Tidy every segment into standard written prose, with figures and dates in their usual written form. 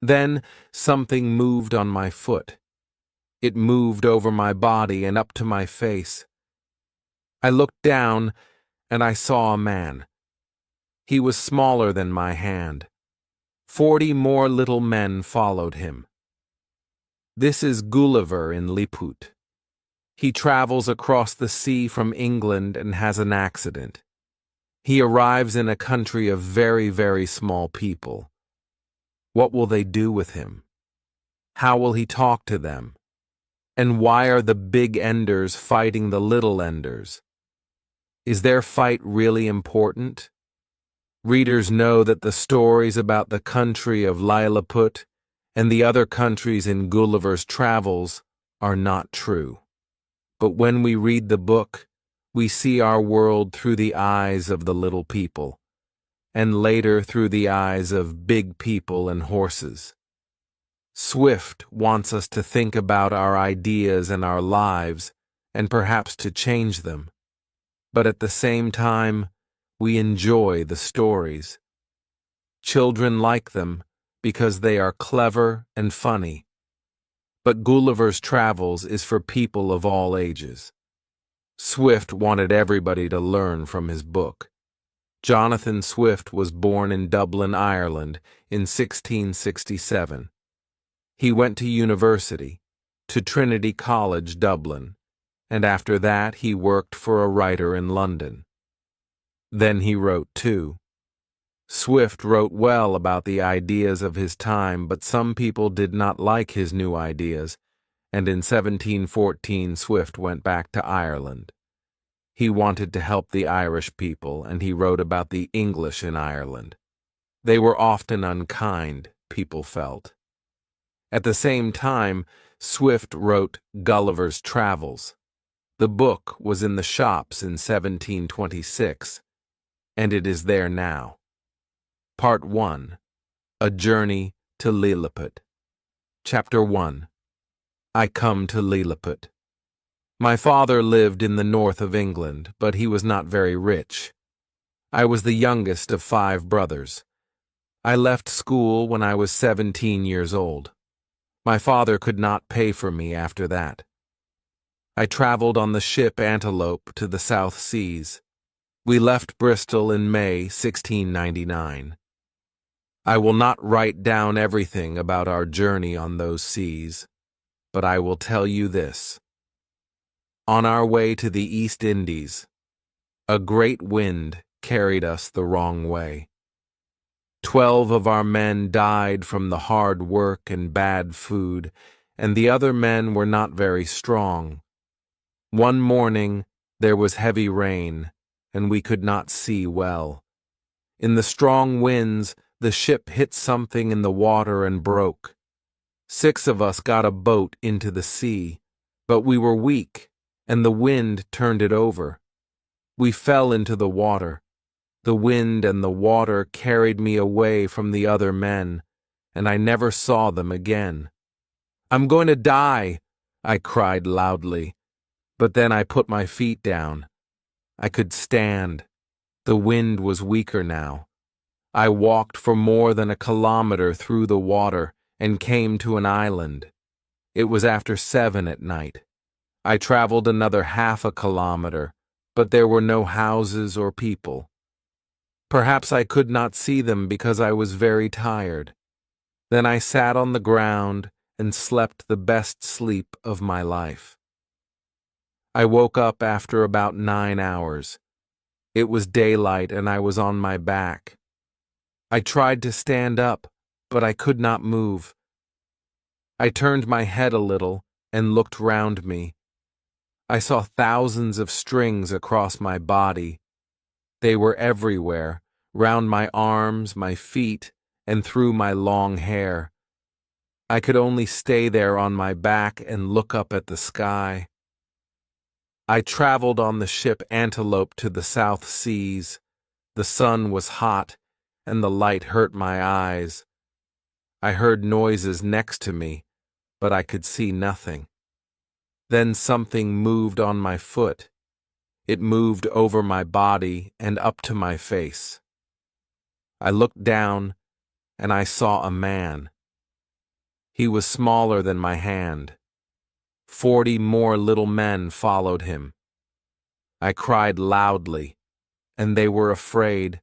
Then something moved on my foot. It moved over my body and up to my face. I looked down, and I saw a man. He was smaller than my hand. 40 more little men followed him. This is Gulliver in Lilliput. He travels across the sea from England and has an accident. He arrives in a country of very, very small people. What will they do with him? How will he talk to them? And why are the big enders fighting the little enders? Is their fight really important? Readers know that the stories about the country of Lilliput and the other countries in Gulliver's travels are not true. But when we read the book, we see our world through the eyes of the little people, and later through the eyes of big people and horses. Swift wants us to think about our ideas and our lives, and perhaps to change them. But at the same time, we enjoy the stories. Children like them because they are clever and funny. But Gulliver's Travels is for people of all ages. Swift wanted everybody to learn from his book. Jonathan Swift was born in Dublin, Ireland, in 1667. He went to university, to Trinity College, Dublin, and after that he worked for a writer in London. Then he wrote too. Swift wrote well about the ideas of his time, but some people did not like his new ideas, and in 1714 Swift went back to Ireland. He wanted to help the Irish people, and he wrote about the English in Ireland. They were often unkind, people felt. At the same time, Swift wrote Gulliver's Travels. The book was in the shops in 1726, and it is there now. Part 1. A Journey to Lilliput. Chapter 1. I come to Lilliput. My father lived in the north of England, but he was not very rich. I was the youngest of 5 brothers. I left school when I was 17 years old. My father could not pay for me after that. I traveled on the ship Antelope to the South Seas. We left Bristol in May 1699. I will not write down everything about our journey on those seas, but I will tell you this. On our way to the East Indies, a great wind carried us the wrong way. 12 of our men died from the hard work and bad food, and the other men were not very strong. One morning there was heavy rain, and we could not see well. In the strong winds, the ship hit something in the water and broke. 6 of us got a boat into the sea, but we were weak, and the wind turned it over. We fell into the water. The wind and the water carried me away from the other men, and I never saw them again. "I'm going to die," I cried loudly, but then I put my feet down. I could stand. The wind was weaker now. I walked for more than a kilometer through the water and came to an island. It was after 7 at night. I traveled another half a kilometer, but there were no houses or people. Perhaps I could not see them because I was very tired. Then I sat on the ground and slept the best sleep of my life. I woke up after about 9 hours. It was daylight and I was on my back. I tried to stand up, but I could not move. I turned my head a little and looked round me. I saw thousands of strings across my body. They were everywhere, round my arms, my feet, and through my long hair. I could only stay there on my back and look up at the sky. I traveled on the ship Antelope to the South Seas. The sun was hot, and the light hurt my eyes. I heard noises next to me, but I could see nothing. Then something moved on my foot. It moved over my body and up to my face. I looked down, and I saw a man. He was smaller than my hand. 40 more little men followed him. I cried loudly, and they were afraid.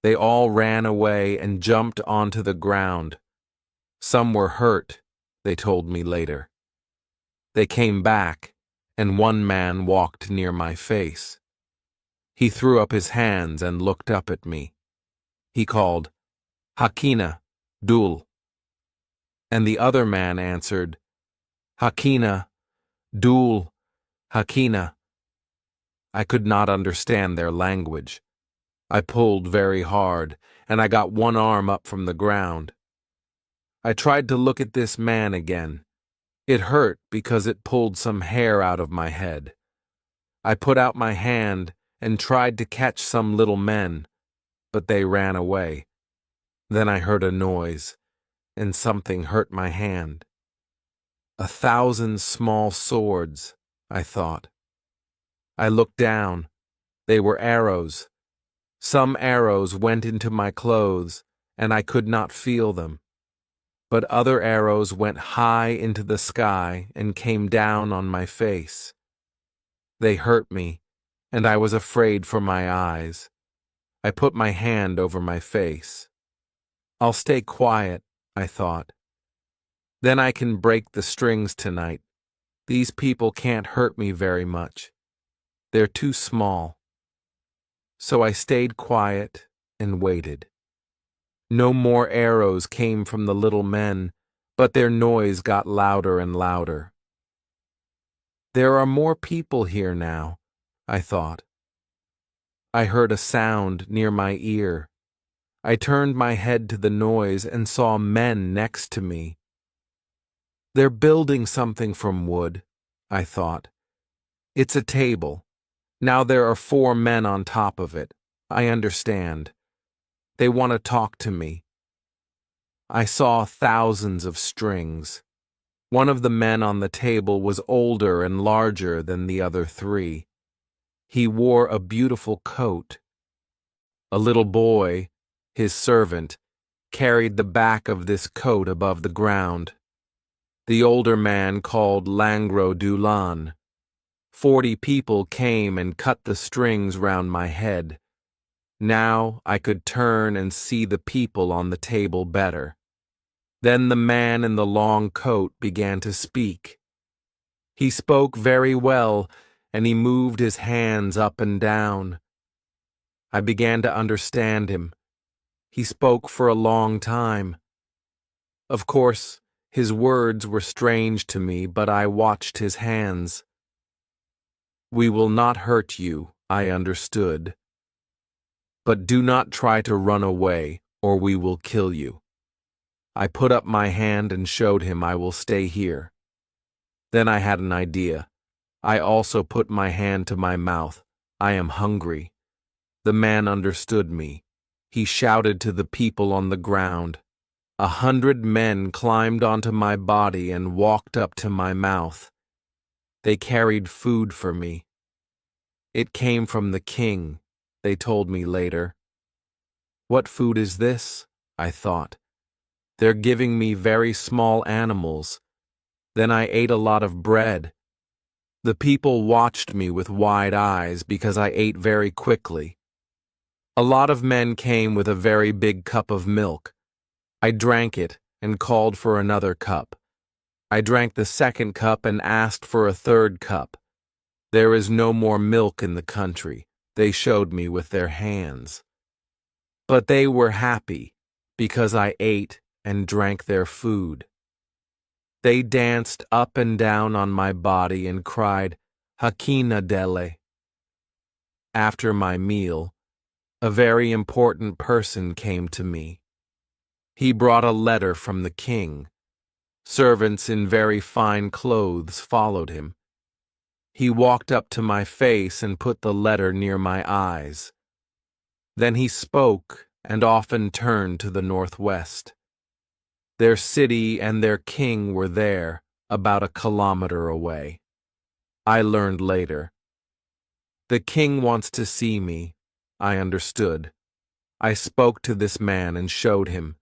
They all ran away and jumped onto the ground. Some were hurt, they told me later. They came back, and one man walked near my face. He threw up his hands and looked up at me. He called, "Hakina, Dul." And the other man answered, "Hakina, Dul, Hakina." I could not understand their language. I pulled very hard, and I got one arm up from the ground. I tried to look at this man again. It hurt because it pulled some hair out of my head. I put out my hand and tried to catch some little men, but they ran away. Then I heard a noise, and something hurt my hand. 1,000 small swords, I thought. I looked down. They were arrows. Some arrows went into my clothes, and I could not feel them. But other arrows went high into the sky and came down on my face. They hurt me, and I was afraid for my eyes. I put my hand over my face. I'll stay quiet, I thought. Then I can break the strings tonight. These people can't hurt me very much. They're too small. So I stayed quiet and waited. No more arrows came from the little men, but their noise got louder and louder. There are more people here now, I thought. I heard a sound near my ear. I turned my head to the noise and saw men next to me. They're building something from wood, I thought. It's a table. Now there are 4 men on top of it. I understand. They want to talk to me. I saw thousands of strings. One of the men on the table was older and larger than the other 3. He wore a beautiful coat. A little boy, his servant, carried the back of this coat above the ground. The older man called Langro Dulan. 40 people came and cut the strings round my head. Now I could turn and see the people on the table better. Then the man in the long coat began to speak. He spoke very well, and he moved his hands up and down. I began to understand him. He spoke for a long time. Of course, his words were strange to me, but I watched his hands. "We will not hurt you," I understood. "But do not try to run away, or we will kill you." I put up my hand and showed him I will stay here. Then I had an idea. I also put my hand to my mouth. "I am hungry." The man understood me. He shouted to the people on the ground. 100 men climbed onto my body and walked up to my mouth. They carried food for me. It came from the king, they told me later. What food is this? I thought. They're giving me very small animals. Then I ate a lot of bread. The people watched me with wide eyes because I ate very quickly. A lot of men came with a very big cup of milk. I drank it and called for another cup. I drank the second cup and asked for a third cup. There is no more milk in the country, they showed me with their hands. But they were happy because I ate and drank their food. They danced up and down on my body and cried, "Hakina Dele." After my meal, a very important person came to me. He brought a letter from the king. Servants in very fine clothes followed him. He walked up to my face and put the letter near my eyes. Then he spoke and often turned to the northwest. Their city and their king were there, about a kilometer away. I learned later. The king wants to see me, I understood. I spoke to this man and showed him.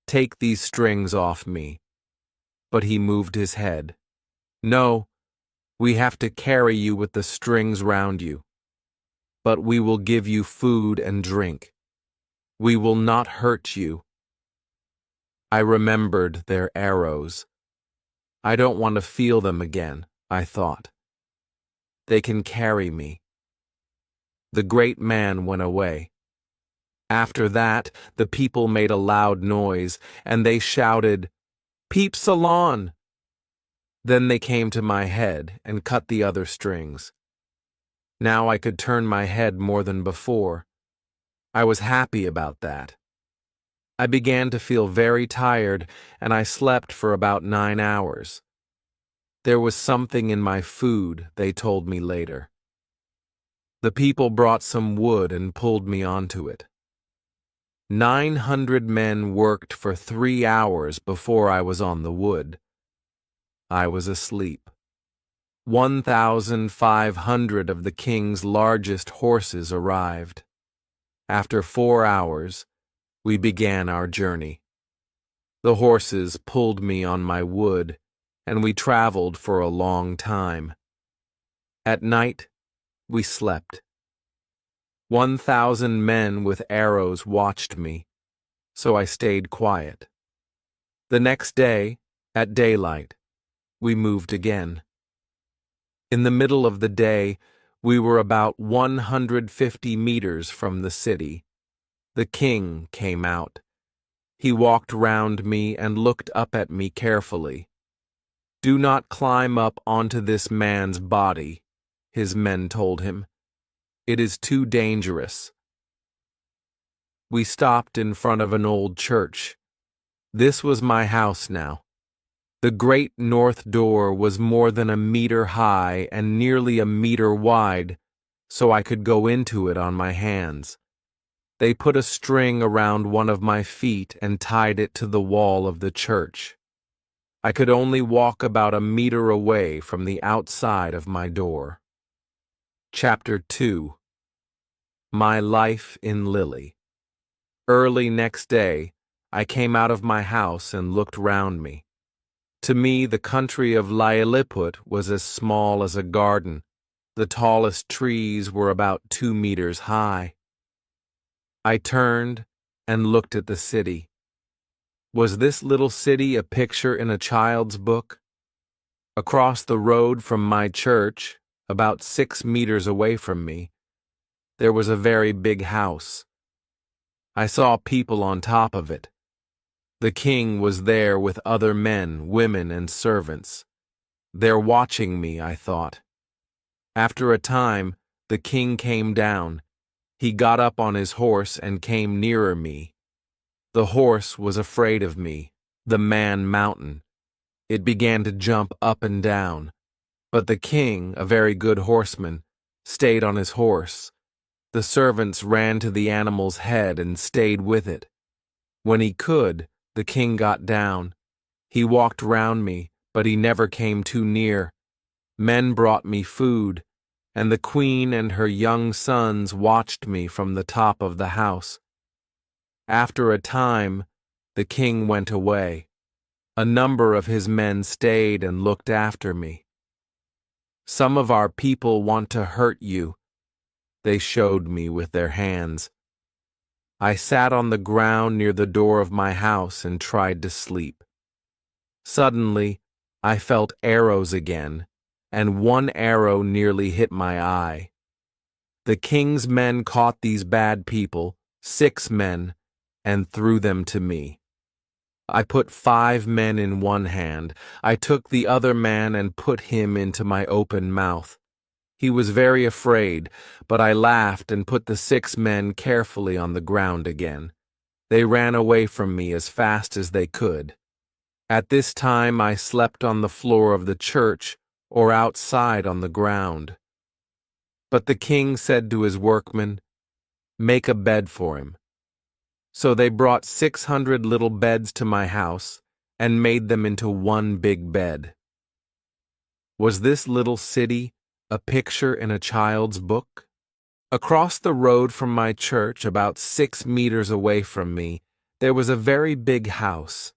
Take these strings off me. but he moved his head. "No, we have to carry you with the strings round you. But we will give you food and drink. We will not hurt you." I remembered their arrows. I don't want to feel them again, I thought. They can carry me. The great man went away. After that, the people made a loud noise, and they shouted, "Peep Salon!" Then they came to my head and cut the other strings. Now I could turn my head more than before. I was happy about that. I began to feel very tired, and I slept for about 9 hours. There was something in my food, they told me later. The people brought some wood and pulled me onto it. 900 men worked for 3 hours before I was on the wood. I was asleep. 1,500 of the king's largest horses arrived. After 4 hours, we began our journey. The horses pulled me on my wood, and we traveled for a long time. At night, we slept. 1,000 men with arrows watched me, so I stayed quiet. The next day, at daylight, we moved again. In the middle of the day, we were about 150 meters from the city. The king came out. He walked round me and looked up at me carefully. "Do not climb up onto this man's body," his men told him. "It is too dangerous." We stopped in front of an old church. This was my house now. The great north door was more than 1 meter high and nearly 1 meter wide, so I could go into it on my hands. They put a string around one of my feet and tied it to the wall of the church. I could only walk about 1 meter away from the outside of my door. Chapter 2. My Life in Lily. Early next day, I came out of my house and looked round me. To me, the country of Lilliput was as small as a garden. The tallest trees were about 2 meters high. I turned and looked at the city. Was this little city a picture in a child's book? Across the road from my church, about 6 meters away from me, there was a very big house. I saw people on top of it. The king was there with other men, women, and servants. They're watching me, I thought. After a time, the king came down. He got up on his horse and came nearer me. The horse was afraid of me, the man-mountain. It began to jump up and down. But the king, a very good horseman, stayed on his horse. The servants ran to the animal's head and stayed with it. When he could, the king got down. He walked round me, but he never came too near. Men brought me food, and the queen and her young sons watched me from the top of the house. After a time, the king went away. A number of his men stayed and looked after me. "Some of our people want to hurt you," they showed me with their hands. I sat on the ground near the door of my house and tried to sleep. Suddenly, I felt arrows again, and one arrow nearly hit my eye. The king's men caught these bad people, 6 men, and threw them to me. I put 5 men in one hand. I took the other man and put him into my open mouth. He was very afraid, but I laughed and put the 6 men carefully on the ground again. They ran away from me as fast as they could. At this time I slept on the floor of the church or outside on the ground. But the king said to his workmen, "Make a bed for him." So they brought 600 little beds to my house and made them into one big bed. Was this little city a picture in a child's book? Across the road from my church, about 6 meters away from me, there was a very big house.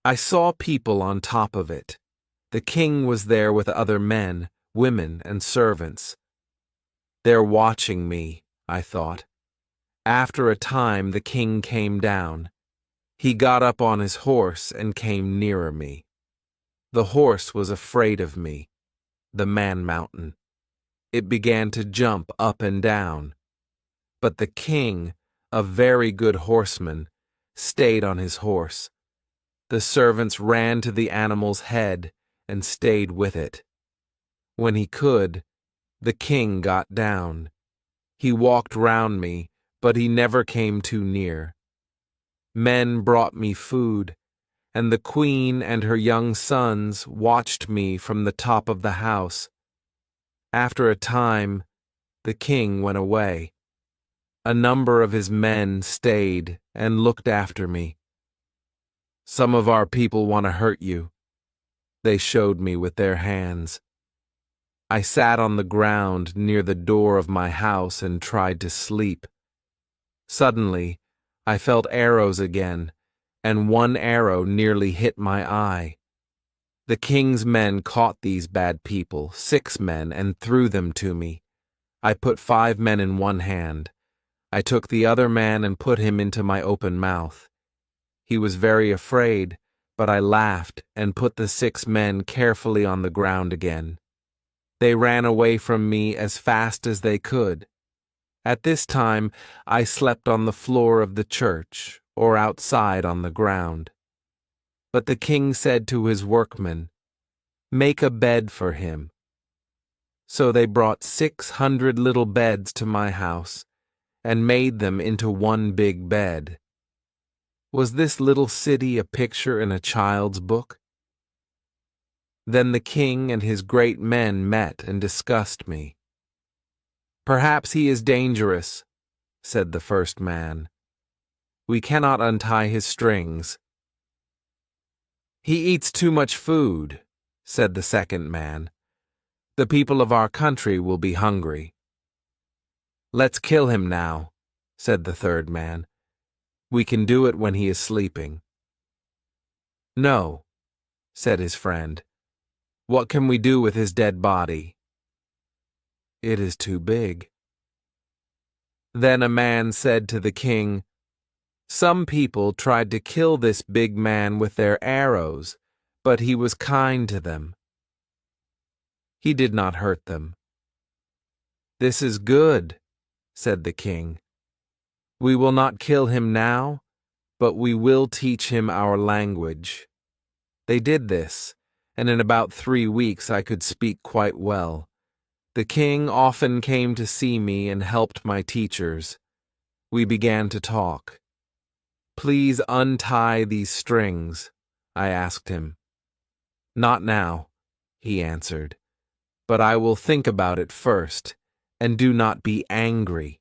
I saw people on top of it. The king was there with other men, women, and servants. They're watching me, I thought. After a time, the king came down. He got up on his horse and came nearer me. The horse was afraid of me, the man-mountain. It began to jump up and down. But the king, a very good horseman, stayed on his horse. The servants ran to the animal's head and stayed with it. When he could, the king got down. He walked round me, but he never came too near. Men brought me food, and the queen and her young sons watched me from the top of the house. After a time, the king went away. A number of his men stayed and looked after me. Some of our people want to hurt you, they showed me with their hands. I sat on the ground near the door of my house and tried to sleep. Suddenly, I felt arrows again, and one arrow nearly hit my eye. The king's men caught these bad people, 6 men, and threw them to me. I put 5 men in one hand. I took the other man and put him into my open mouth. He was very afraid, but I laughed and put the 6 men carefully on the ground again. They ran away from me as fast as they could. At this time, I slept on the floor of the church or outside on the ground. But the king said to his workmen, "Make a bed for him." So they brought 600 little beds to my house and made them into one big bed. Was this little city a picture in a child's book? Then the king and his great men met and discussed me. "Perhaps he is dangerous," said the first man. "We cannot untie his strings." "He eats too much food," said the second man. "The people of our country will be hungry." "Let's kill him now," said the third man. "We can do it when he is sleeping." "No," said his friend. "What can we do with his dead body?" "It is too big." Then a man said to the king, "Some people tried to kill this big man with their arrows, but he was kind to them. He did not hurt them." "This is good," said the king. "We will not kill him now, but we will teach him our language." They did this, and in about 3 weeks I could speak quite well. The king often came to see me and helped my teachers. We began to talk. "Please untie these strings," I asked him. "Not now," he answered, "but I will think about it first, and do not be angry.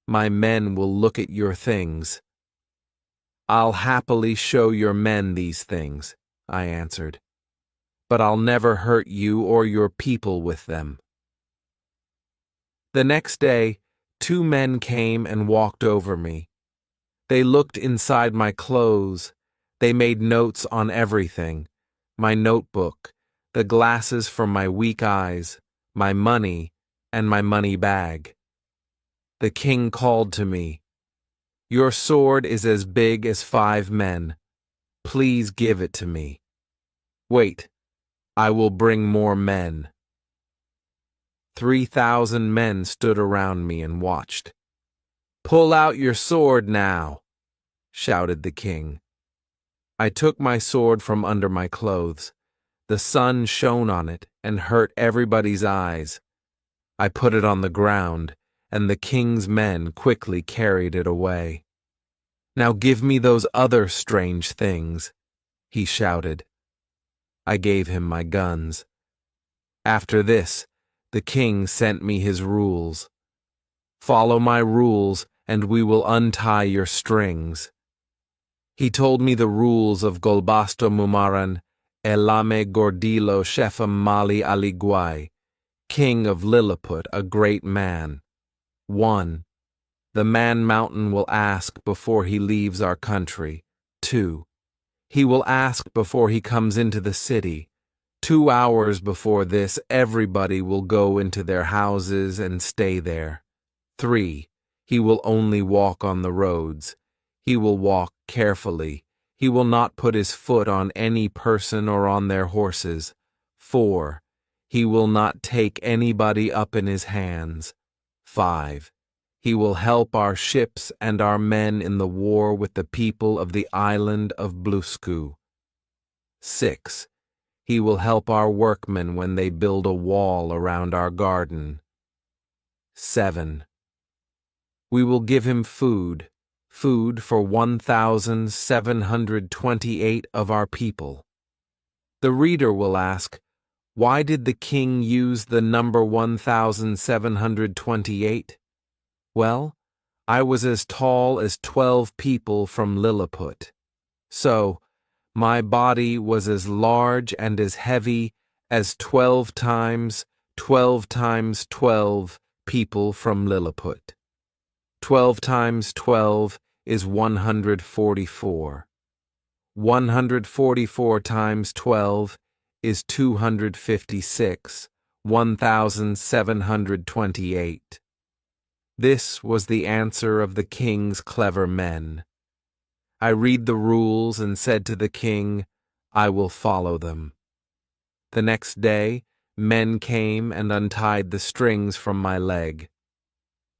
My men will look at your things." "I'll happily show your men these things," I answered, "but I'll never hurt you or your people with them." The next day, 2 men came and walked over me. They looked inside my clothes. They made notes on everything: my notebook, the glasses for my weak eyes, my money, and my money bag. The king called to me, "Your sword is as big as 5 men. Please give it to me. Wait, I will bring more men." 3,000 men stood around me and watched. "Pull out your sword now," shouted the king. I took my sword from under my clothes. The sun shone on it and hurt everybody's eyes. I put it on the ground, and the king's men quickly carried it away. "Now give me those other strange things," he shouted. I gave him my guns. After this, the king sent me his rules. "Follow my rules, and we will untie your strings." He told me the rules of Golbasto Mumaran, Elame Gordilo Shefam Mali Aliguay, king of Lilliput, a great man. 1. The man-mountain will ask before he leaves our country. 2. He will ask before he comes into the city. 2 hours before this, everybody will go into their houses and stay there. 3. He will only walk on the roads. He will walk carefully. He will not put his foot on any person or on their horses. 4. He will not take anybody up in his hands. 5. He will help our ships and our men in the war with the people of the island of Blusku. 6. He will help our workmen when they build a wall around our garden. 7. We will give him food for 1,728 of our people. The reader will ask, why did the king use the number 1,728? Well, I was as tall as 12 people from Lilliput. So, my body was as large and as heavy as 12 times 12 times 12 people from Lilliput. 12 times 12 is 144. 144 times 12 is 256, 1,728. This was the answer of the king's clever men. I read the rules and said to the king, I will follow them. The next day, men came and untied the strings from my leg.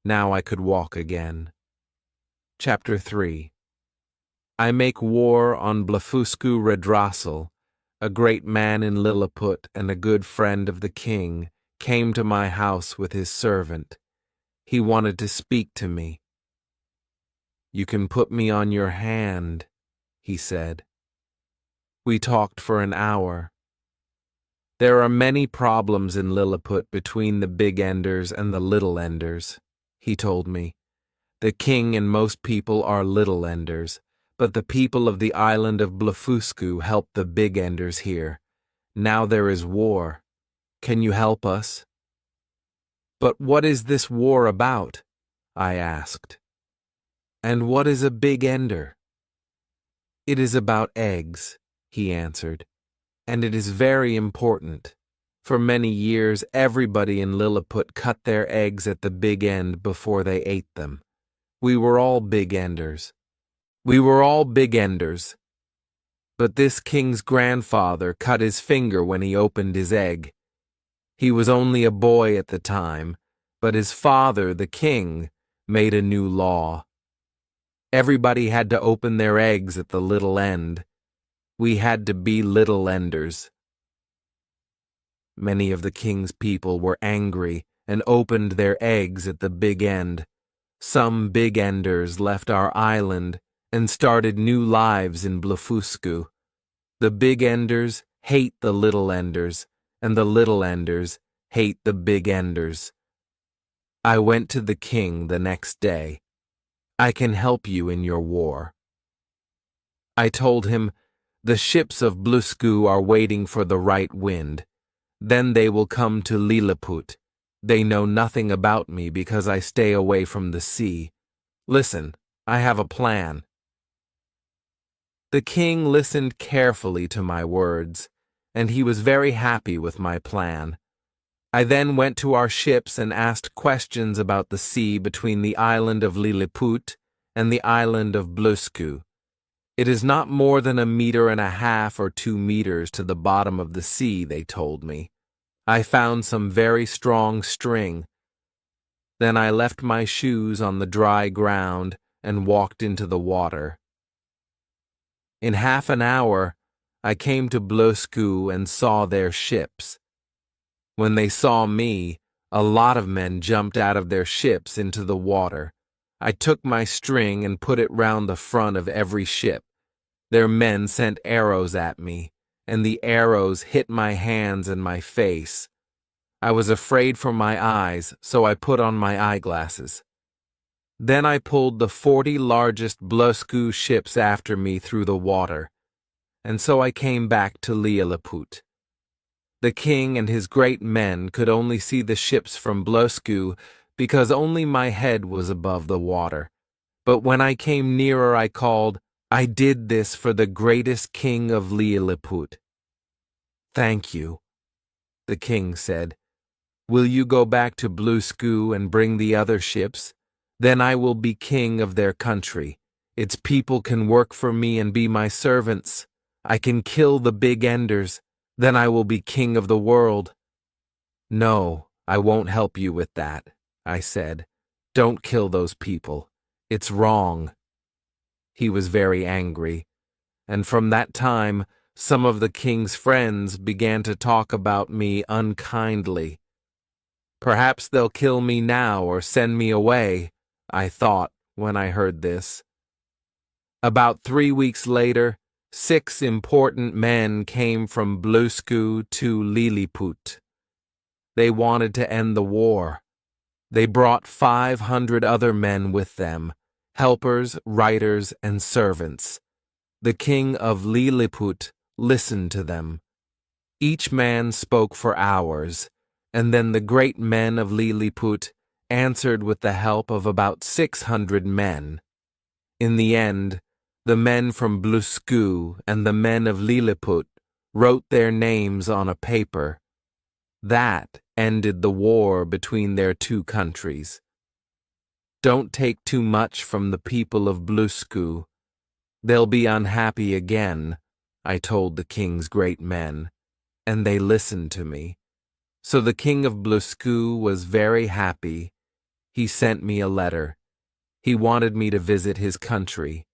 Now I could walk again. Chapter 3. I make war on Blefuscu Redrassil. A great man in Lilliput and a good friend of the king came to my house with his servant. He wanted to speak to me. You can put me on your hand, he said. We talked for an hour. There are many problems in Lilliput between the big enders and the little enders, he told me. The king and most people are little enders, but the people of the island of Blefuscu help the big enders here. Now there is war. Can you help us? But what is this war about? I asked. And what is a big ender? It is about eggs, he answered, and it is very important. For many years, everybody in Lilliput cut their eggs at the big end before they ate them. We were all big enders. But this king's grandfather cut his finger when he opened his egg. He was only a boy at the time, but his father, the king, made a new law. Everybody had to open their eggs at the little end. We had to be little enders. Many of the king's people were angry and opened their eggs at the big end. Some big enders left our island and started new lives in Blefuscu. The big enders hate the little enders, and the little enders hate the big enders. I went to the king the next day. I can help you in your war. I told him, the ships of Bluscu are waiting for the right wind. Then they will come to Lilliput. They know nothing about me because I stay away from the sea. Listen, I have a plan. The king listened carefully to my words, and he was very happy with my plan. I then went to our ships and asked questions about the sea between the island of Lilliput and the island of Bluscu. It is not more than 1.5 meters or 2 meters to the bottom of the sea, they told me. I found some very strong string. Then I left my shoes on the dry ground and walked into the water. In half an hour, I came to Bluscu and saw their ships. When they saw me, a lot of men jumped out of their ships into the water. I took my string and put it round the front of every ship. Their men sent arrows at me, and the arrows hit my hands and my face. I was afraid for my eyes, so I put on my eyeglasses. Then I pulled the 40 largest Bluscu ships after me through the water, and so I came back to Lilliput. The king and his great men could only see the ships from Bluscu because only my head was above the water. But when I came nearer I called, I did this for the greatest king of Lilliput. Thank you, the king said. Will you go back to Bluesku and bring the other ships? Then I will be king of their country. Its people can work for me and be my servants. I can kill the big enders. Then I will be king of the world. No, I won't help you with that, I said. Don't kill those people. It's wrong. He was very angry, and from that time, some of the king's friends began to talk about me unkindly. Perhaps they'll kill me now or send me away, I thought when I heard this. About 3 weeks later, 6 important men came from Bluesku to Lilliput. They wanted to end the war. They brought 500 other men with them, helpers, writers, and servants. The king of Lilliput listened to them. Each man spoke for hours, and then the great men of Lilliput answered with the help of about 600 men. In the end, the men from Bluesku and the men of Lilliput wrote their names on a paper. That ended the war between their two countries. Don't take too much from the people of Bluesku. They'll be unhappy again, I told the king's great men, and they listened to me. So the king of Bluesku was very happy. He sent me a letter. He wanted me to visit his country.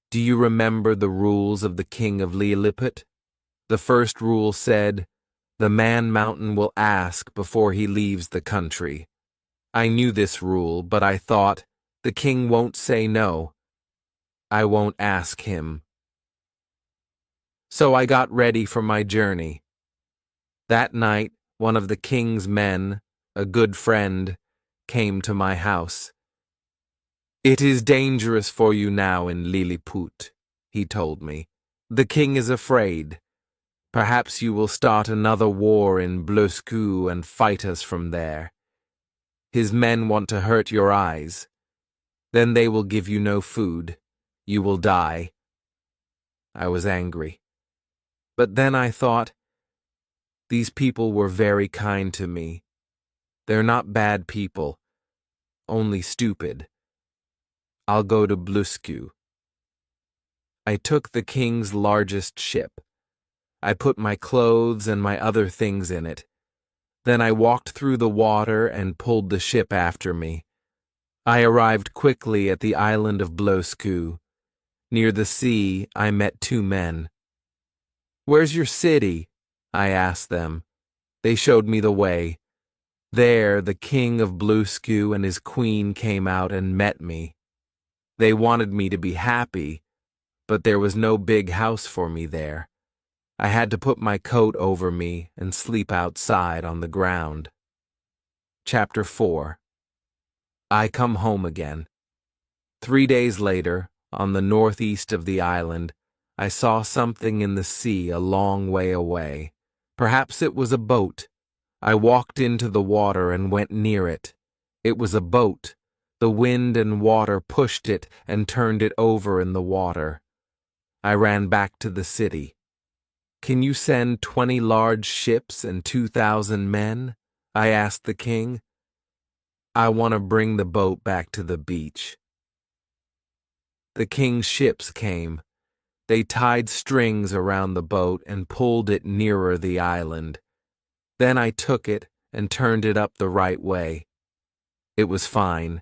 Do you remember the rules of the king of Lilliput? The first rule said, the man mountain will ask before he leaves the country. I knew this rule, but I thought, the king won't say no. I won't ask him. So I got ready for my journey. That night, one of the king's men, a good friend, came to my house. It is dangerous for you now in Lilliput, he told me. The king is afraid. Perhaps you will start another war in Bluesku and fight us from there. His men want to hurt your eyes. Then they will give you no food. You will die. I was angry. But then I thought, these people were very kind to me. They're not bad people, only stupid. I'll go to Bluesku. I took the king's largest ship. I put my clothes and my other things in it. Then I walked through the water and pulled the ship after me. I arrived quickly at the island of Bluesku. Near the sea, I met 2 men. Where's your city? I asked them. They showed me the way. There, the king of Bluesku and his queen came out and met me. They wanted me to be happy, but there was no big house for me there. I had to put my coat over me and sleep outside on the ground. Chapter 4. I come home again. 3 days later, on the northeast of the island, I saw something in the sea a long way away. Perhaps it was a boat. I walked into the water and went near it. It was a boat. The wind and water pushed it and turned it over in the water. I ran back to the city. Can you send 20 large ships and 2,000 men? I asked the king. I want to bring the boat back to the beach. The king's ships came. They tied strings around the boat and pulled it nearer the island. Then I took it and turned it up the right way. It was fine.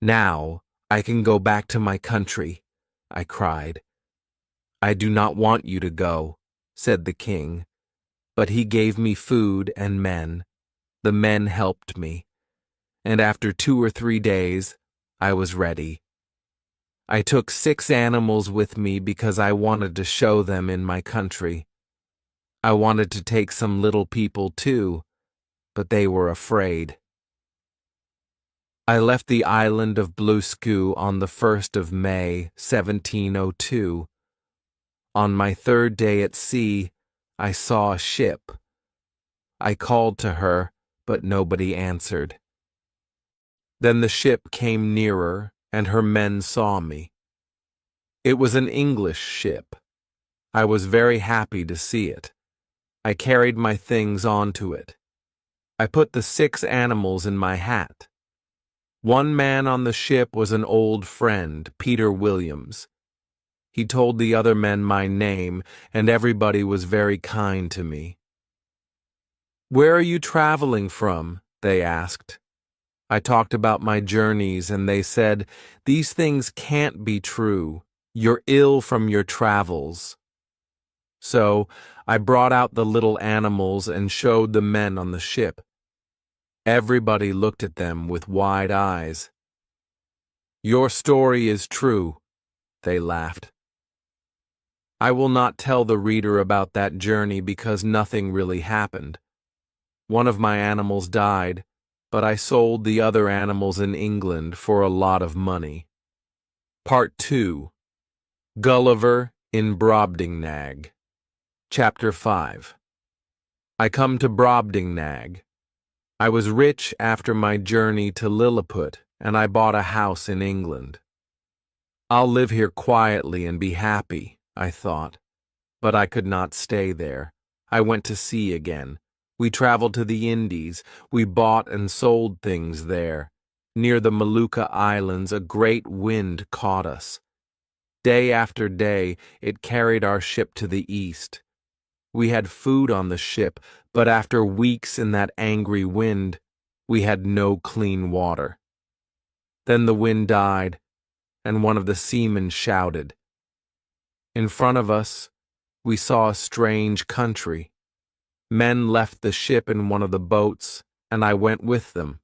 Now I can go back to my country, I cried. I do not want you to go, said the king, but he gave me food and men. The men helped me, and after 2 or 3 days, I was ready. I took 6 animals with me because I wanted to show them in my country. I wanted to take some little people too, but they were afraid. I left the island of Bluesku on the 1st of May, 1702. On my 3rd day at sea, I saw a ship. I called to her, but nobody answered. Then the ship came nearer, and her men saw me. It was an English ship. I was very happy to see it. I carried my things onto it. I put the 6 animals in my hat. One man on the ship was an old friend, Peter Williams. He told the other men my name, and everybody was very kind to me. "Where are you traveling from?" they asked. I talked about my journeys, and they said, "These things can't be true. You're ill from your travels." So I brought out the little animals and showed the men on the ship. Everybody looked at them with wide eyes. "Your story is true," they laughed. I will not tell the reader about that journey because nothing really happened. One of my animals died, but I sold the other animals in England for a lot of money. Part 2. Gulliver in Brobdingnag. Chapter 5. I come to Brobdingnag. I was rich after my journey to Lilliput, and I bought a house in England. I'll live here quietly and be happy, I thought. But I could not stay there. I went to sea again. We traveled to the Indies. We bought and sold things there. Near the Molucca Islands, a great wind caught us. Day after day, it carried our ship to the east. We had food on the ship, but after weeks in that angry wind, we had no clean water. Then the wind died, and one of the seamen shouted. In front of us, we saw a strange country. Men left the ship in one of the boats, and I went with them.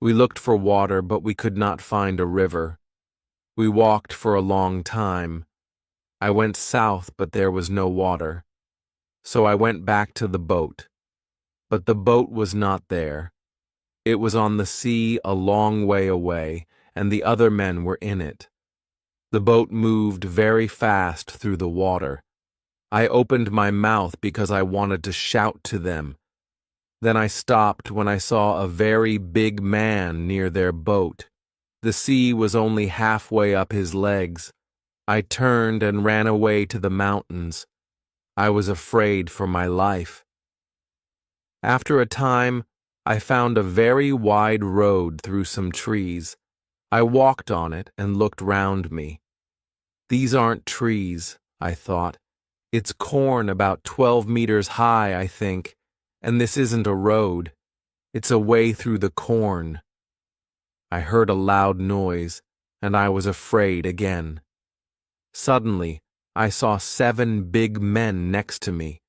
We looked for water, but we could not find a river. We walked for a long time. I went south, but there was no water. So I went back to the boat. But the boat was not there. It was on the sea a long way away, and the other men were in it. The boat moved very fast through the water. I opened my mouth because I wanted to shout to them. Then I stopped when I saw a very big man near their boat. The sea was only halfway up his legs. I turned and ran away to the mountains. I was afraid for my life. After a time, I found a very wide road through some trees. I walked on it and looked round me. These aren't trees, I thought. It's corn about 12 meters high, I think, and this isn't a road. It's a way through the corn. I heard a loud noise, and I was afraid again. Suddenly, I saw 7 big men next to me.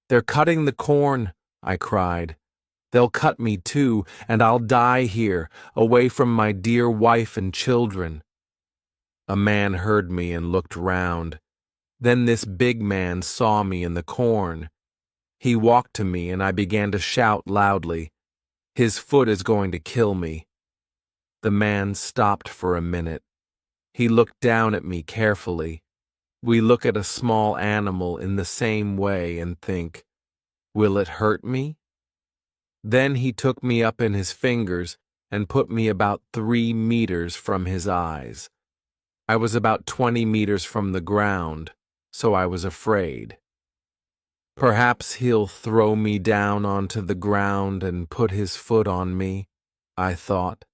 "They're cutting the corn," I cried. "They'll cut me too, and I'll die here, away from my dear wife and children." A man heard me and looked round. Then this big man saw me in the corn. He walked to me, and I began to shout loudly, "His foot is going to kill me." The man stopped for a minute. He looked down at me carefully. We look at a small animal in the same way and think, "Will it hurt me?" Then he took me up in his fingers and put me about 3 meters from his eyes. I was about 20 meters from the ground, so I was afraid. Perhaps he'll throw me down onto the ground and put his foot on me, I thought.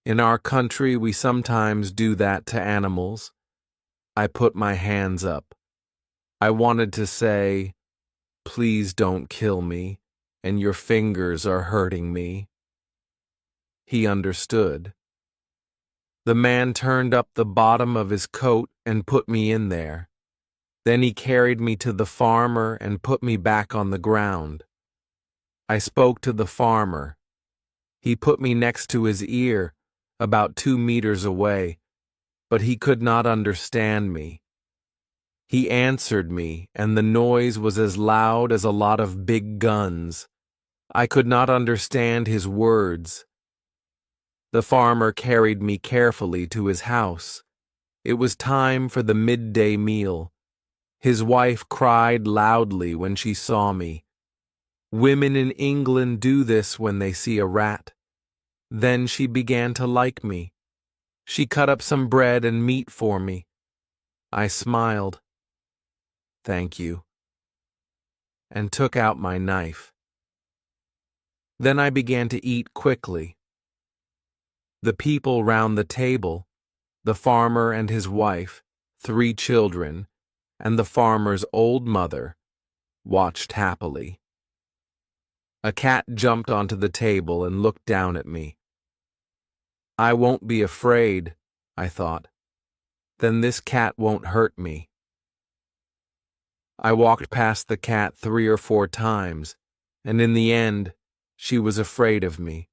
In our country, we sometimes do that to animals. I put my hands up. I wanted to say, "Please don't kill me, and your fingers are hurting me." He understood. The man turned up the bottom of his coat and put me in there. Then he carried me to the farmer and put me back on the ground. I spoke to the farmer. He put me next to his ear, about 2 meters away, but he could not understand me. He answered me, and the noise was as loud as a lot of big guns. I could not understand his words. The farmer carried me carefully to his house. It was time for the midday meal. His wife cried loudly when she saw me. Women in England do this when they see a rat. Then she began to like me. She cut up some bread and meat for me. I smiled. "Thank you," and took out my knife. Then I began to eat quickly. The people round the table, the farmer and his wife, 3 children, and the farmer's old mother, watched happily. A cat jumped onto the table and looked down at me. I won't be afraid, I thought. Then this cat won't hurt me. I walked past the cat 3 or 4 times, and in the end, she was afraid of me.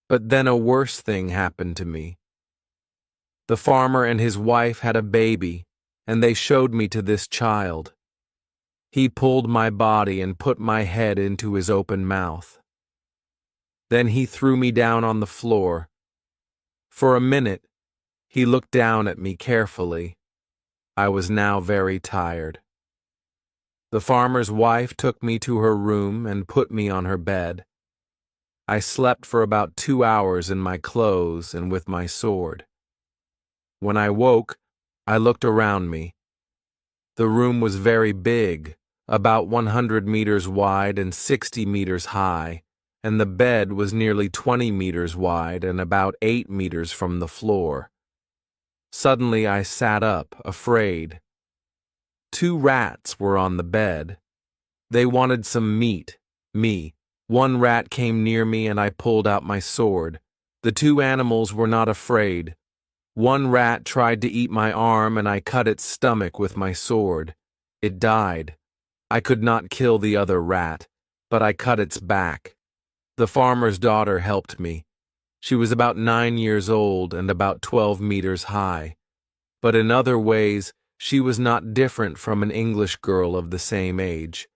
But then a worse thing happened to me. The farmer and his wife had a baby, and they showed me to this child. He pulled my body and put my head into his open mouth. Then he threw me down on the floor. For a minute, he looked down at me carefully. I was now very tired. The farmer's wife took me to her room and put me on her bed. I slept for about 2 hours in my clothes and with my sword. When I woke, I looked around me. The room was very big, about 100 meters wide and 60 meters high, and the bed was nearly 20 meters wide and about 8 meters from the floor. Suddenly I sat up, afraid. 2 rats were on the bed. They wanted some meat, me. 1 rat came near me and I pulled out my sword. The 2 animals were not afraid. 1 rat tried to eat my arm and I cut its stomach with my sword. It died. I could not kill the other rat, but I cut its back. The farmer's daughter helped me. She was about 9 years old and about 12 meters high. But in other ways, she was not different from an English girl of the same age.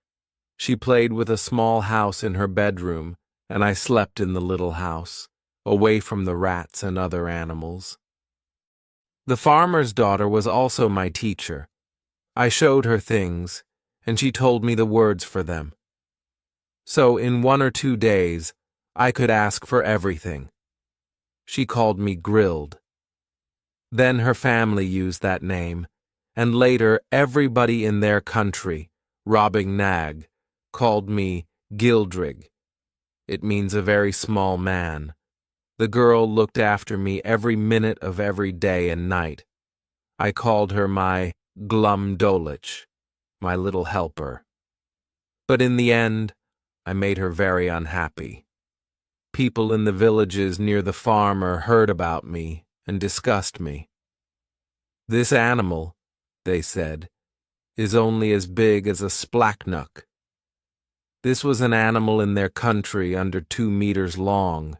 She played with a small house in her bedroom, and I slept in the little house, away from the rats and other animals. The farmer's daughter was also my teacher. I showed her things, and she told me the words for them. So in 1 or 2 days, I could ask for everything. She called me Grilled. Then her family used that name, and later everybody in their country, robbing Nag, called me Gildrig. It means a very small man. The girl looked after me every minute of every day and night. I called her my Glumdolich, my little helper. But in the end, I made her very unhappy. People in the villages near the farmer heard about me and discussed me. "This animal," they said, "is only as big as a splachnook." This was an animal in their country under 2 meters long.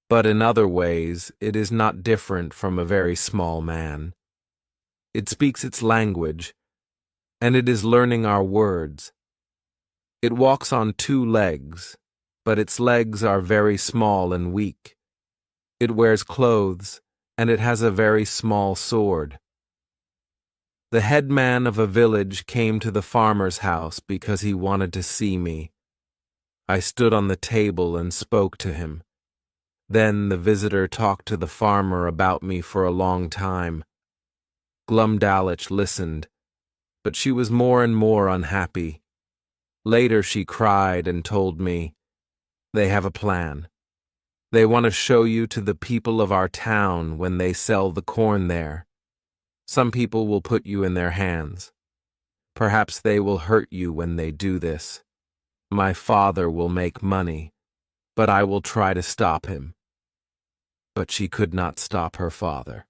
But in other ways, it is not different from a very small man. It speaks its language, and it is learning our words. It walks on 2 legs, but its legs are very small and weak. It wears clothes, and it has a very small sword. The headman of a village came to the farmer's house because he wanted to see me. I stood on the table and spoke to him. Then the visitor talked to the farmer about me for a long time. Glumdalich listened, but she was more and more unhappy. Later she cried and told me, "They have a plan. They want to show you to the people of our town when they sell the corn there. Some people will put you in their hands. Perhaps they will hurt you when they do this. My father will make money, but I will try to stop him." But she could not stop her father.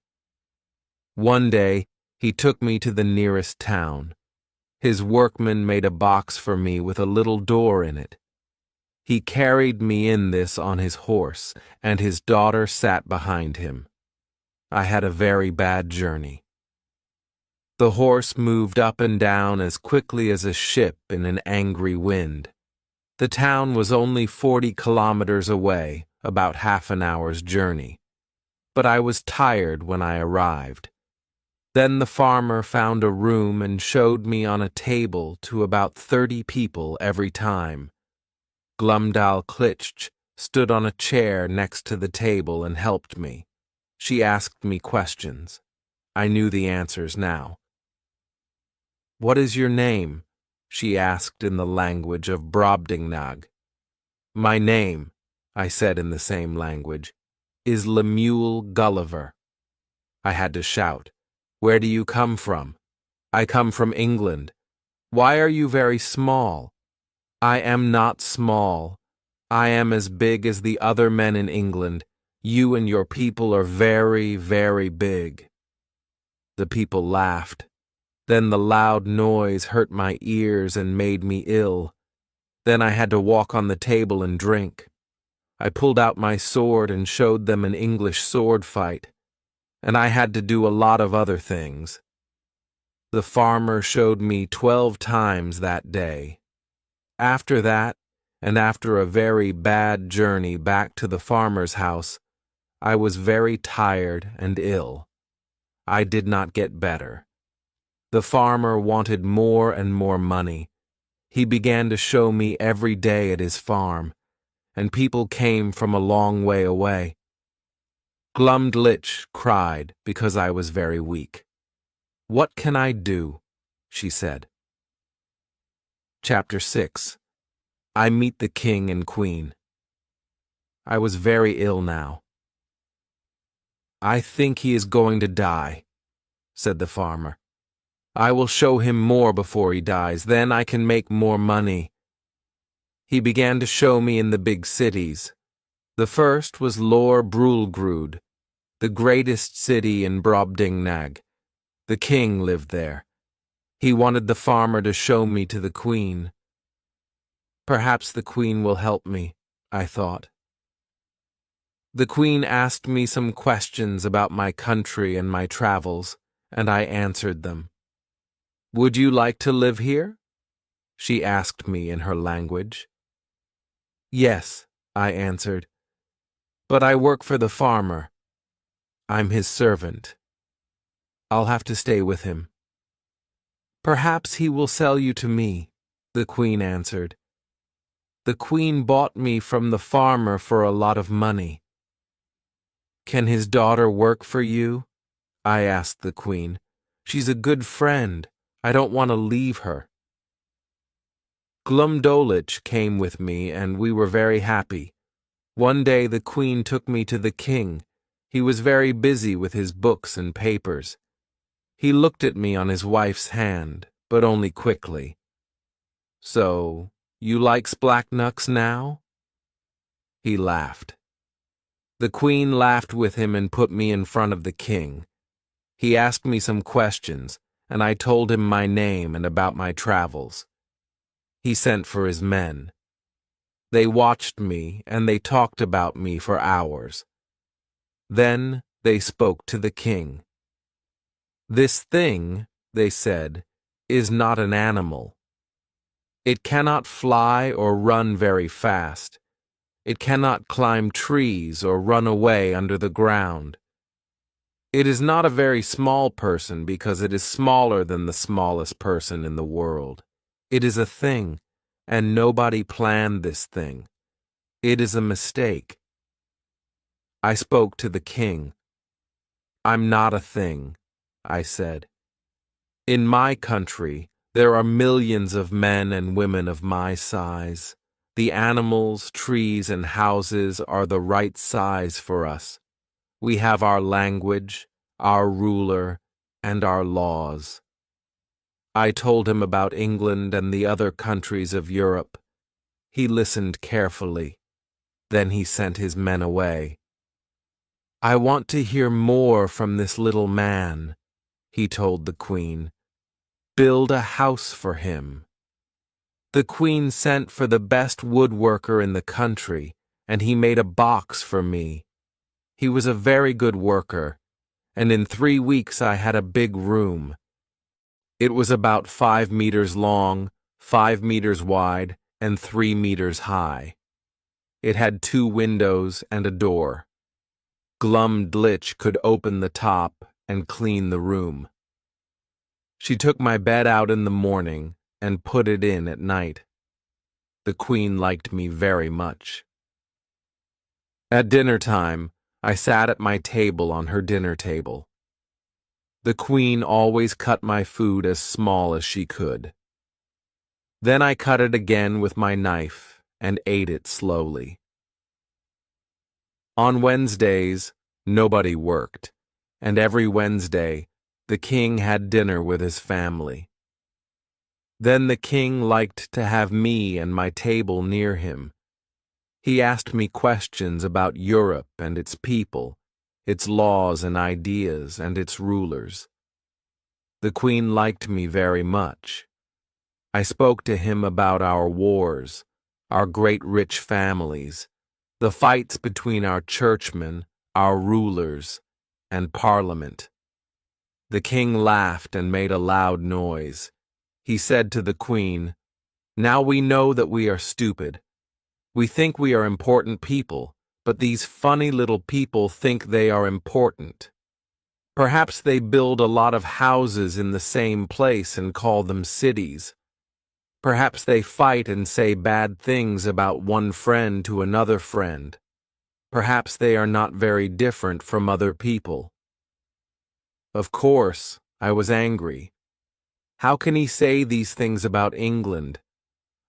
One day, he took me to the nearest town. His workman made a box for me with a little door in it. He carried me in this on his horse, and his daughter sat behind him. I had a very bad journey. The horse moved up and down as quickly as a ship in an angry wind. The town was only 40 kilometers away, about half an hour's journey. But I was tired when I arrived. Then the farmer found a room and showed me on a table to about 30 people every time. Glumdal Klitsch stood on a chair next to the table and helped me. She asked me questions. I knew the answers now. "What is your name?" she asked in the language of Brobdingnag. "My name," I said in the same language, "is Lemuel Gulliver." I had to shout, "Where do you come from?" "I come from England." "Why are you very small?" "I am not small. I am as big as the other men in England. You and your people are very, very big." The people laughed. Then the loud noise hurt my ears and made me ill. Then I had to walk on the table and drink. I pulled out my sword and showed them an English sword fight. And I had to do a lot of other things. The farmer showed me 12 times that day. After that, and after a very bad journey back to the farmer's house, I was very tired and ill. I did not get better. The farmer wanted more and more money. He began to show me every day at his farm, and people came from a long way away. Glumdlich cried because I was very weak. "What can I do?" she said. Chapter 6. I meet the king and queen. I was very ill now. "I think he is going to die," said the farmer. "I will show him more before he dies, then I can make more money." He began to show me in the big cities. The first was Lor Brulgrud, the greatest city in Brobdingnag. The king lived there. He wanted the farmer to show me to the queen. Perhaps the queen will help me, I thought. The queen asked me some questions about my country and my travels, and I answered them. "Would you like to live here?" she asked me in her language. "Yes," I answered, "but I work for the farmer. I'm his servant. I'll have to stay with him." "Perhaps he will sell you to me," the queen answered. "The queen bought me from the farmer for a lot of money." "Can his daughter work for you?" I asked the queen. "She's a good friend. I don't want to leave her." Glumdlich came with me, and we were very happy. One day the queen took me to the king. He was very busy with his books and papers. He looked at me on his wife's hand, but only quickly. "So, you like splacknucks now?" He laughed. The queen laughed with him and put me in front of the king. He asked me some questions, and I told him my name and about my travels. He sent for his men. They watched me, and they talked about me for hours. Then they spoke to the king. "This thing," they said, "is not an animal. It cannot fly or run very fast. It cannot climb trees or run away under the ground. It is not a very small person because it is smaller than the smallest person in the world. It is a thing, and nobody planned this thing. It is a mistake." I spoke to the king. "I'm not a thing," I said. "In my country, there are millions of men and women of my size. The animals, trees, and houses are the right size for us. We have our language, our ruler, and our laws." I told him about England and the other countries of Europe. He listened carefully. Then he sent his men away. "I want to hear more from this little man," he told the queen. "Build a house for him." The queen sent for the best woodworker in the country, and he made a box for me. He was a very good worker, and in 3 weeks I had a big room. It was about 5 meters long, 5 meters wide, and 3 meters high. It had 2 windows and a door. Glumdlich could open the top and clean the room. She took my bed out in the morning and put it in at night. The queen liked me very much. At dinner time, I sat at my table on her dinner table. The queen always cut my food as small as she could. Then I cut it again with my knife and ate it slowly. On Wednesdays, nobody worked, and every Wednesday, the king had dinner with his family. Then the king liked to have me and my table near him. He asked me questions about Europe and its people, its laws and ideas, and its rulers. The queen liked me very much. I spoke to him about our wars, our great rich families, the fights between our churchmen, our rulers, and Parliament. The king laughed and made a loud noise. He said to the queen, "Now we know that we are stupid. We think we are important people, but these funny little people think they are important. Perhaps they build a lot of houses in the same place and call them cities. Perhaps they fight and say bad things about one friend to another friend. Perhaps they are not very different from other people." Of course, I was angry. How can he say these things about England?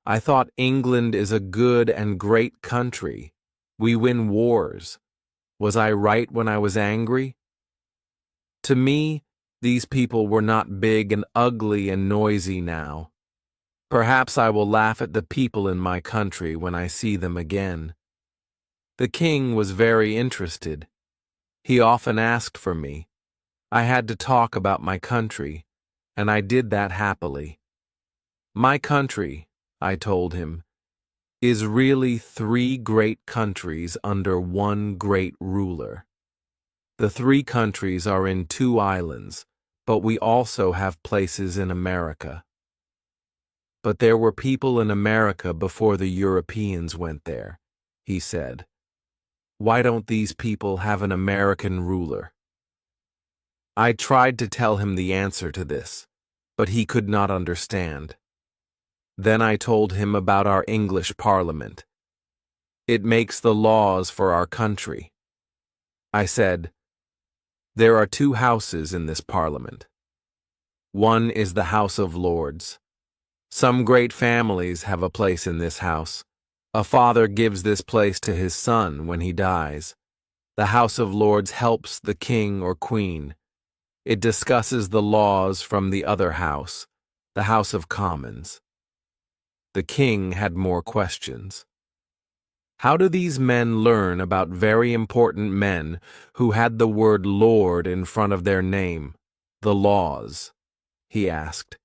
I thought England is a good and great country. We win wars. Was I right when I was angry? To me, these people were not big and ugly and noisy now. Perhaps I will laugh at the people in my country when I see them again. The king was very interested. He often asked for me. I had to talk about my country, and I did that happily. My country, I told him, is really 3 great countries under one great ruler. The 3 countries are in 2 islands, but we also have places in America. But there were people in America before the Europeans went there, he said. Why don't these people have an American ruler? I tried to tell him the answer to this, but he could not understand. Then I told him about our English Parliament. It makes the laws for our country. I said, there are 2 houses in this Parliament. One is the House of Lords. Some great families have a place in this house. A father gives this place to his son when he dies. The House of Lords helps the king or queen. It discusses the laws from the other house, the House of Commons. The king had more questions. How do these men learn about very important men who had the word Lord in front of their name, the laws? He asked.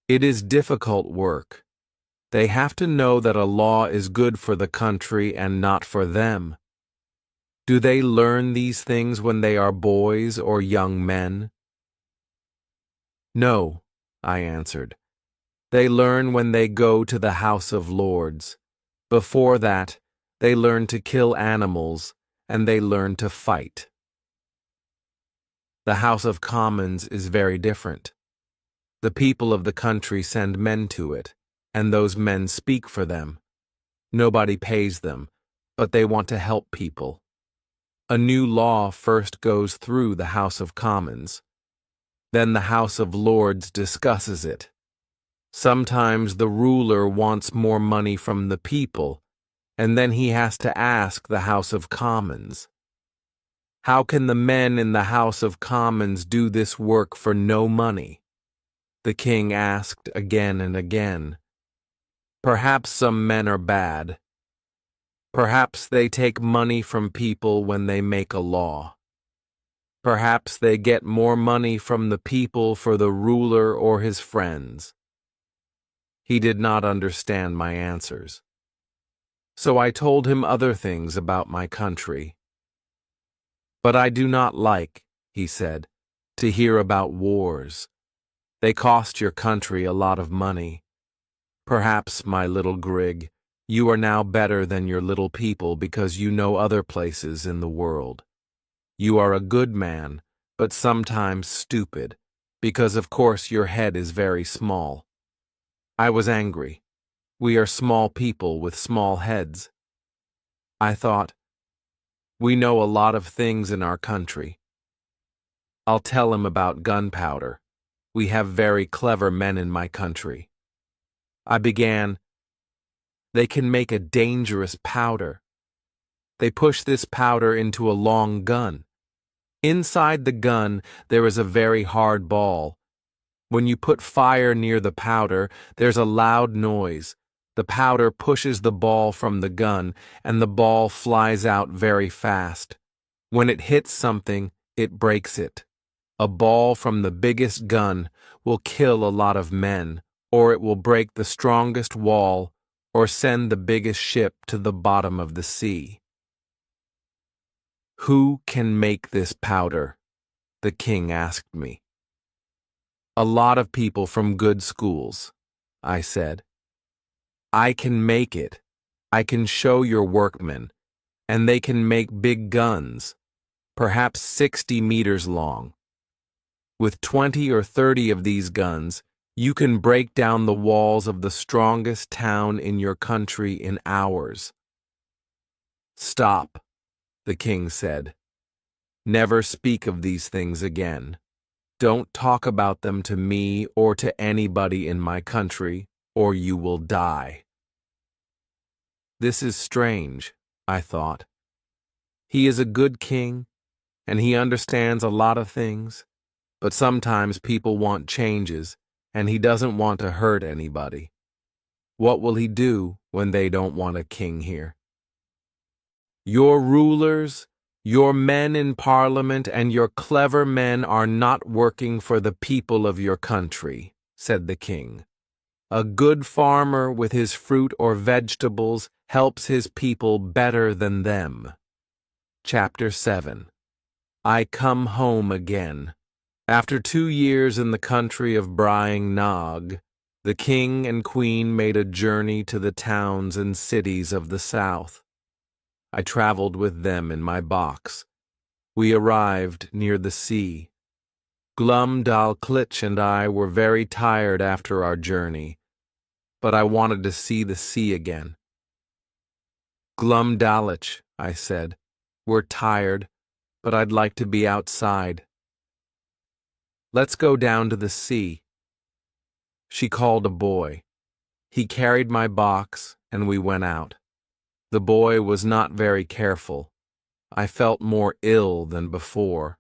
It is difficult work. They have to know that a law is good for the country and not for them. Do they learn these things when they are boys or young men? No, I answered. They learn when they go to the House of Lords. Before that, they learn to kill animals, and they learn to fight. The House of Commons is very different. The people of the country send men to it, and those men speak for them. Nobody pays them, but they want to help people. A new law first goes through the House of Commons. Then the House of Lords discusses it. Sometimes the ruler wants more money from the people, and then he has to ask the House of Commons. How can the men in the House of Commons do this work for no money? The king asked again and again. Perhaps some men are bad. Perhaps they take money from people when they make a law. Perhaps they get more money from the people for the ruler or his friends. He did not understand my answers. So I told him other things about my country. But I do not like, he said, to hear about wars. They cost your country a lot of money. Perhaps, my little Grig, you are now better than your little people because you know other places in the world. You are a good man, but sometimes stupid, because of course your head is very small. I was angry. We are small people with small heads. I thought, We know a lot of things in our country. I'll tell him about gunpowder. We have very clever men in my country. I began. They can make a dangerous powder. They push this powder into a long gun. Inside the gun, there is a very hard ball. When you put fire near the powder, there's a loud noise. The powder pushes the ball from the gun, and the ball flies out very fast. When it hits something, it breaks it. A ball from the biggest gun will kill a lot of men, or it will break the strongest wall, or send the biggest ship to the bottom of the sea. Who can make this powder? The king asked me. A lot of people from good schools, I said. I can make it. I can show your workmen, and they can make big guns, perhaps 60 meters long. With 20 or 30 of these guns, you can break down the walls of the strongest town in your country in hours. Stop, the king said. Never speak of these things again. Don't talk about them to me or to anybody in my country, or you will die. This is strange, I thought. He is a good king, and he understands a lot of things, but sometimes people want changes, and he doesn't want to hurt anybody. What will he do when they don't want a king here? Your rulers, your men in parliament, and your clever men are not working for the people of your country, said the king. A good farmer with his fruit or vegetables helps his people better than them. Chapter 7. I come home again. After 2 years in the country of Brying Nog, the king and queen made a journey to the towns and cities of the south. I traveled with them in my box. We arrived near the sea. Glum Dalclitch and I were very tired after our journey, but I wanted to see the sea again. Glum Dalclitch, I said, we're tired, but I'd like to be outside. Let's go down to the sea. She called a boy. He carried my box, and we went out. The boy was not very careful. I felt more ill than before.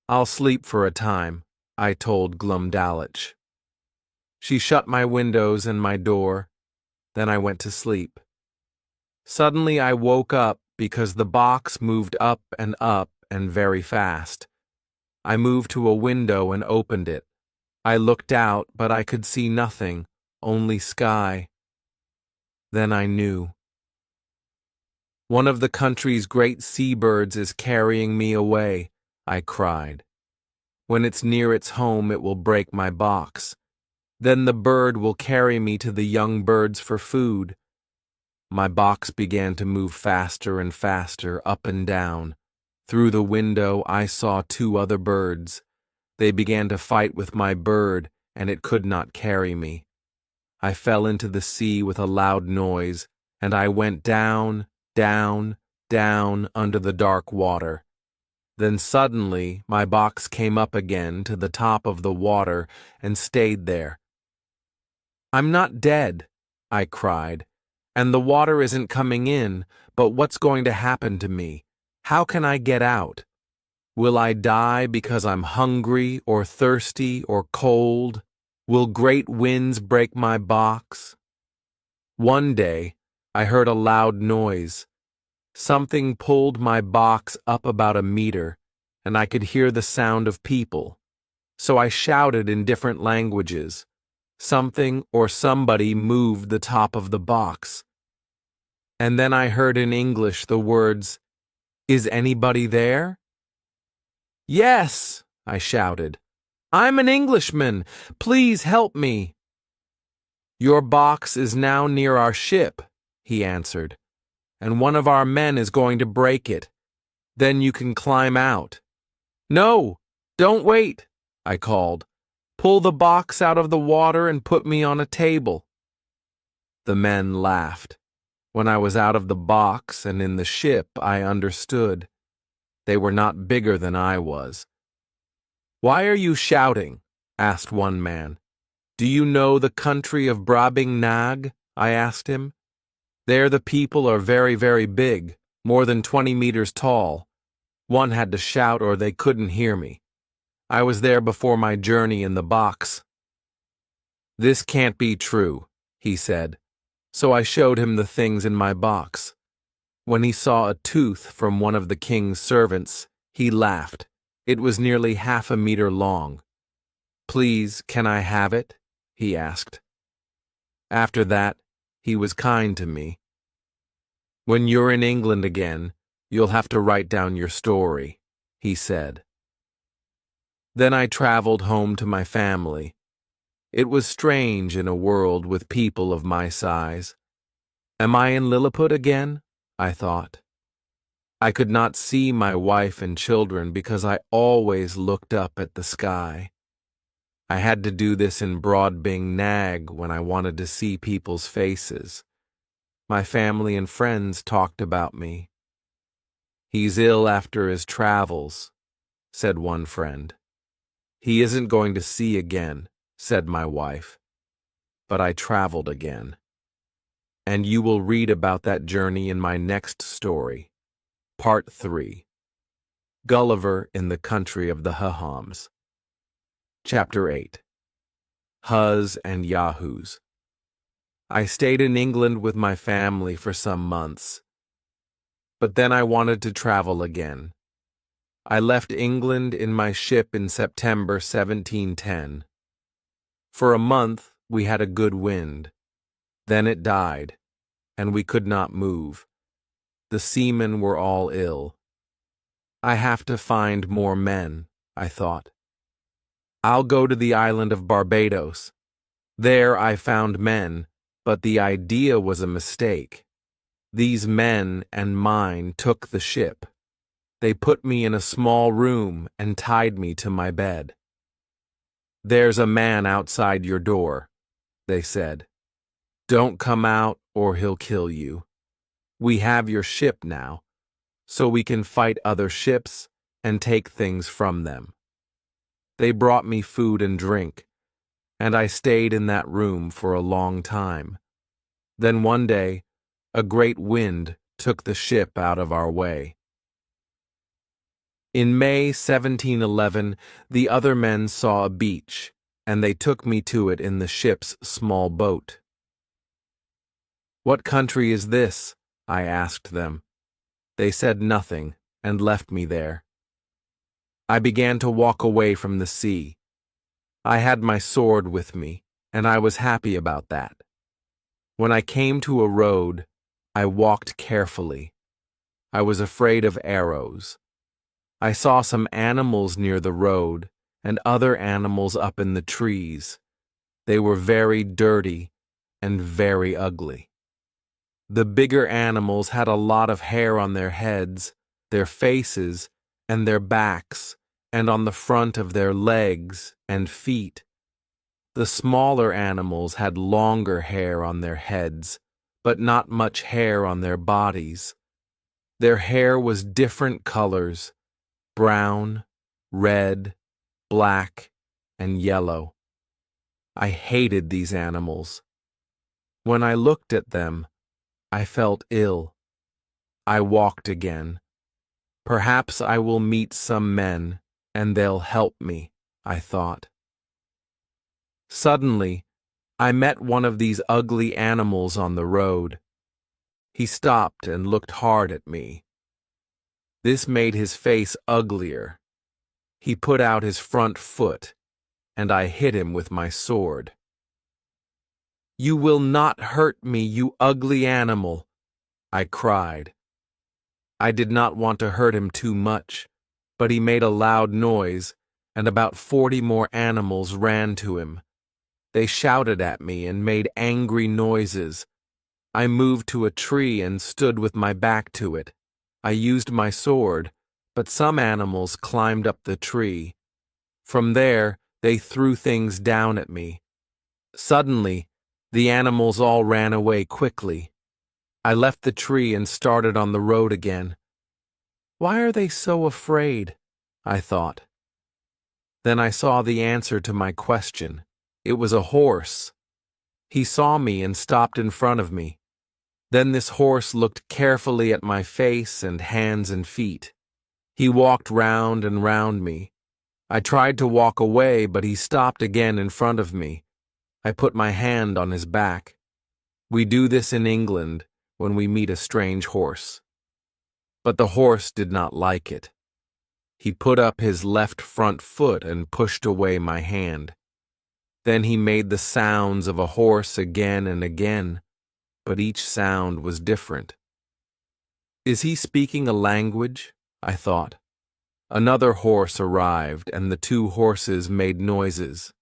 I'll sleep for a time, I told Glumdalclitch. She shut my windows and my door. Then I went to sleep. Suddenly I woke up because the box moved up and very fast. I moved to a window and opened it. I looked out, but I could see nothing, only sky. Then I knew. One of the country's great seabirds is carrying me away, I cried. When it's near its home, it will break my box. Then the bird will carry me to the young birds for food. My box began to move faster and faster, up and down. Through the window, I saw 2 other birds. They began to fight with my bird, and it could not carry me. I fell into the sea with a loud noise, and I went down, down, down under the dark water. Then suddenly my box came up again to the top of the water and stayed there. I'm not dead, I cried, and the water isn't coming in, but what's going to happen to me? How can I get out? Will I die because I'm hungry or thirsty or cold? Will great winds break my box? One day, I heard a loud noise. Something pulled my box up about 1 meter, and I could hear the sound of people. So I shouted in different languages. Something or somebody moved the top of the box. And then I heard in English the words, "Is anybody there?" "Yes," I shouted. "I'm an Englishman. Please help me." "Your box is now near our ship," he answered, "and one of our men is going to break it. Then you can climb out." "No, don't wait," I called. "Pull the box out of the water and put me on a table." The men laughed. When I was out of the box and in the ship, I understood. They were not bigger than I was. "Why are you shouting?" asked one man. "Do you know the country of Brabing Nag?" I asked him. "There the people are very, very big, more than 20 meters tall." One had to shout or they couldn't hear me. I was there before my journey in the box. "This can't be true," he said. So I showed him the things in my box. When he saw a tooth from one of the king's servants, he laughed. It was nearly 1/2 meter long. "Please, can I have it?" he asked. After that, he was kind to me. "When you're in England again, you'll have to write down your story," he said. Then I traveled home to my family. It was strange in a world with people of my size. Am I in Lilliput again? I thought. I could not see my wife and children because I always looked up at the sky. I had to do this in Broadbing Nag when I wanted to see people's faces. My family and friends talked about me. "He's ill after his travels," said one friend. "He isn't going to see again," said my wife. But I traveled again. And you will read about that journey in my next story, Part 3, Gulliver in the Country of the Hahams. Chapter 8, Huz and Yahoos. I stayed in England with my family for some months, but then I wanted to travel again. I left England in my ship in September 1710. For a month, we had a good wind. Then it died, and we could not move. The seamen were all ill. I have to find more men, I thought. I'll go to the island of Barbados. There I found men, but the idea was a mistake. These men and mine took the ship. They put me in a small room and tied me to my bed. "There's a man outside your door," they said. "Don't come out or he'll kill you. We have your ship now, so we can fight other ships and take things from them." They brought me food and drink, and I stayed in that room for a long time. Then one day, a great wind took the ship out of our way. In May 1711, the other men saw a beach, and they took me to it in the ship's small boat. "What country is this?" I asked them. They said nothing and left me there. I began to walk away from the sea. I had my sword with me, and I was happy about that. When I came to a road, I walked carefully. I was afraid of arrows. I saw some animals near the road and other animals up in the trees. They were very dirty and very ugly. The bigger animals had a lot of hair on their heads, their faces, and their backs, and on the front of their legs and feet. The smaller animals had longer hair on their heads, but not much hair on their bodies. Their hair was different colors: brown, red, black, and yellow. I hated these animals. When I looked at them, I felt ill. I walked again. Perhaps I will meet some men, and they'll help me, I thought. Suddenly, I met one of these ugly animals on the road. He stopped and looked hard at me. This made his face uglier. He put out his front foot, and I hit him with my sword. "You will not hurt me, you ugly animal," I cried. I did not want to hurt him too much, but he made a loud noise, and about 40 more animals ran to him. They shouted at me and made angry noises. I moved to a tree and stood with my back to it. I used my sword, but some animals climbed up the tree. From there, they threw things down at me. Suddenly, the animals all ran away quickly. I left the tree and started on the road again. Why are they so afraid? I thought. Then I saw the answer to my question. It was a horse. He saw me and stopped in front of me. Then this horse looked carefully at my face and hands and feet. He walked round and round me. I tried to walk away, but he stopped again in front of me. I put my hand on his back. We do this in England when we meet a strange horse. But the horse did not like it. He put up his left front foot and pushed away my hand. Then he made the sounds of a horse again and again, but each sound was different. Is he speaking a language? I thought. Another horse arrived, and the two horses made noises.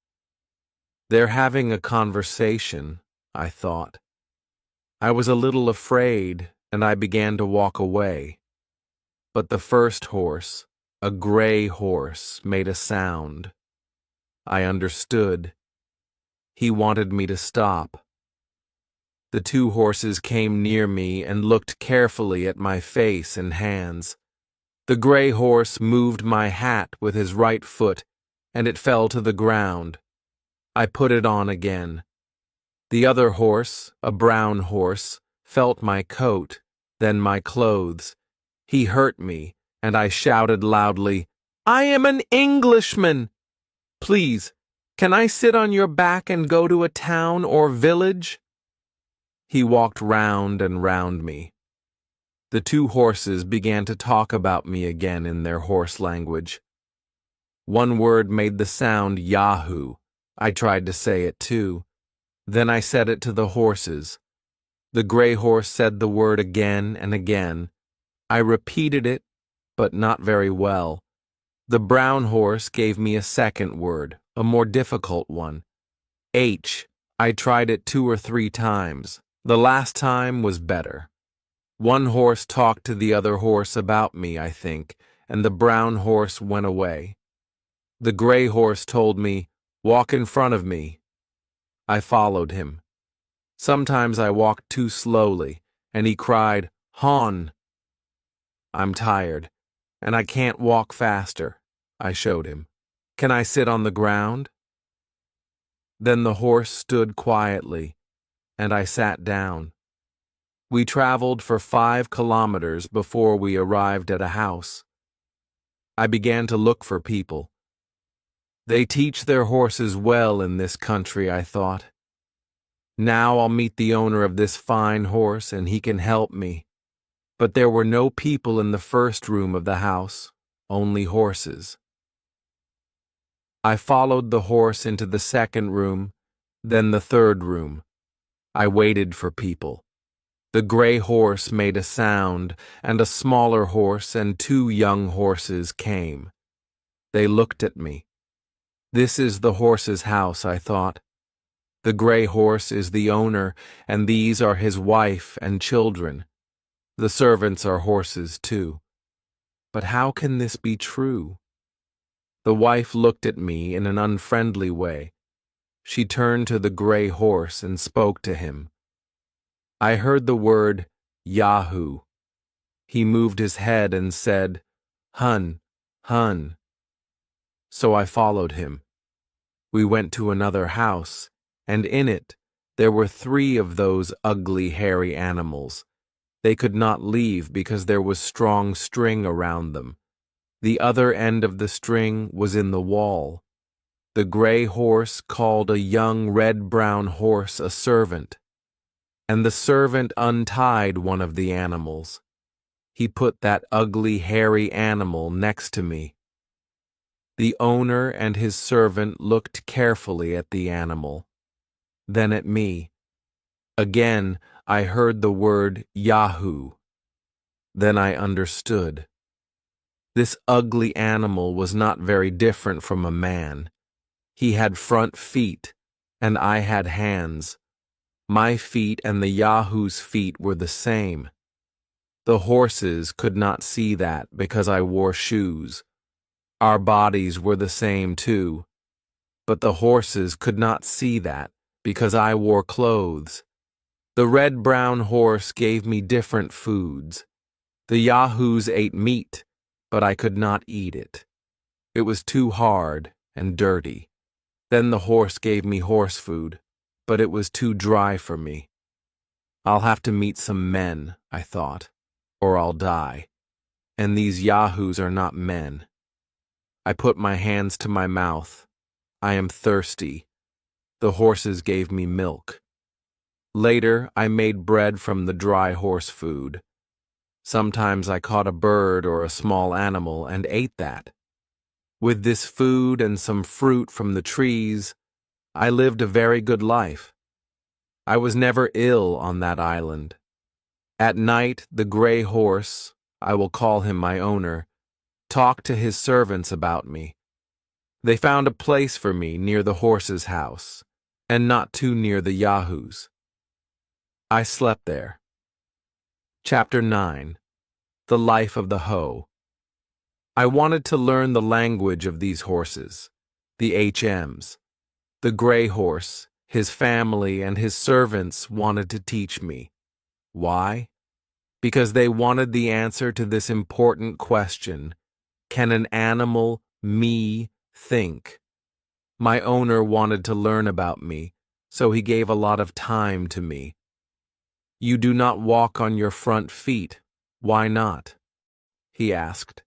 They're having a conversation, I thought. I was a little afraid, and I began to walk away. But the first horse, a gray horse, made a sound. I understood. He wanted me to stop. The two horses came near me and looked carefully at my face and hands. The gray horse moved my hat with his right foot, and it fell to the ground. I put it on again. The other horse, a brown horse, felt my coat, then my clothes. He hurt me, and I shouted loudly, "I am an Englishman! Please, can I sit on your back and go to a town or village?" He walked round and round me. The two horses began to talk about me again in their horse language. One word made the sound Yahoo. I tried to say it too. Then I said it to the horses. The gray horse said the word again and again. I repeated it, but not very well. The brown horse gave me a second word, a more difficult one. H. I tried it 2 or 3 times. The last time was better. One horse talked to the other horse about me, I think, and the brown horse went away. The gray horse told me, "Walk in front of me." I followed him. Sometimes I walked too slowly, and he cried, "Hon." "I'm tired, and I can't walk faster," I showed him. "Can I sit on the ground?" Then the horse stood quietly, and I sat down. We traveled for 5 kilometers before we arrived at a house. I began to look for people. They teach their horses well in this country, I thought. Now I'll meet the owner of this fine horse, and he can help me. But there were no people in the first room of the house, only horses. I followed the horse into the second room, then the third room. I waited for people. The gray horse made a sound, and a smaller horse and 2 young horses came. They looked at me. This is the horse's house, I thought. The gray horse is the owner, and these are his wife and children. The servants are horses, too. But how can this be true? The wife looked at me in an unfriendly way. She turned to the gray horse and spoke to him. I heard the word Yahoo. He moved his head and said, "Hun, hun." So I followed him. We went to another house, and in it there were 3 of those ugly, hairy animals. They could not leave because there was strong string around them. The other end of the string was in the wall. The gray horse called a young red-brown horse a servant, and the servant untied one of the animals. He put that ugly, hairy animal next to me. The owner and his servant looked carefully at the animal, then at me. Again, I heard the word Yahoo. Then I understood. This ugly animal was not very different from a man. He had front feet, and I had hands. My feet and the Yahoo's feet were the same. The horses could not see that because I wore shoes. Our bodies were the same too, but the horses could not see that because I wore clothes. The red-brown horse gave me different foods. The yahoos ate meat, but I could not eat it. It was too hard and dirty. Then the horse gave me horse food, but it was too dry for me. I'll have to meet some men, I thought, or I'll die. And these yahoos are not men. I put my hands to my mouth. I am thirsty. The horses gave me milk. Later, I made bread from the dry horse food. Sometimes I caught a bird or a small animal and ate that. With this food and some fruit from the trees, I lived a very good life. I was never ill on that island. At night, the gray horse, I will call him my owner, talked to his servants about me. They found a place for me near the horse's house, and not too near the yahoos. I slept there. Chapter 9. The Life of the Hoe. I wanted to learn the language of these horses, the HMs. The gray horse, his family, and his servants wanted to teach me. Why? Because they wanted the answer to this important question: can an animal, me, think? My owner wanted to learn about me, so he gave a lot of time to me. You do not walk on your front feet. Why not? He asked.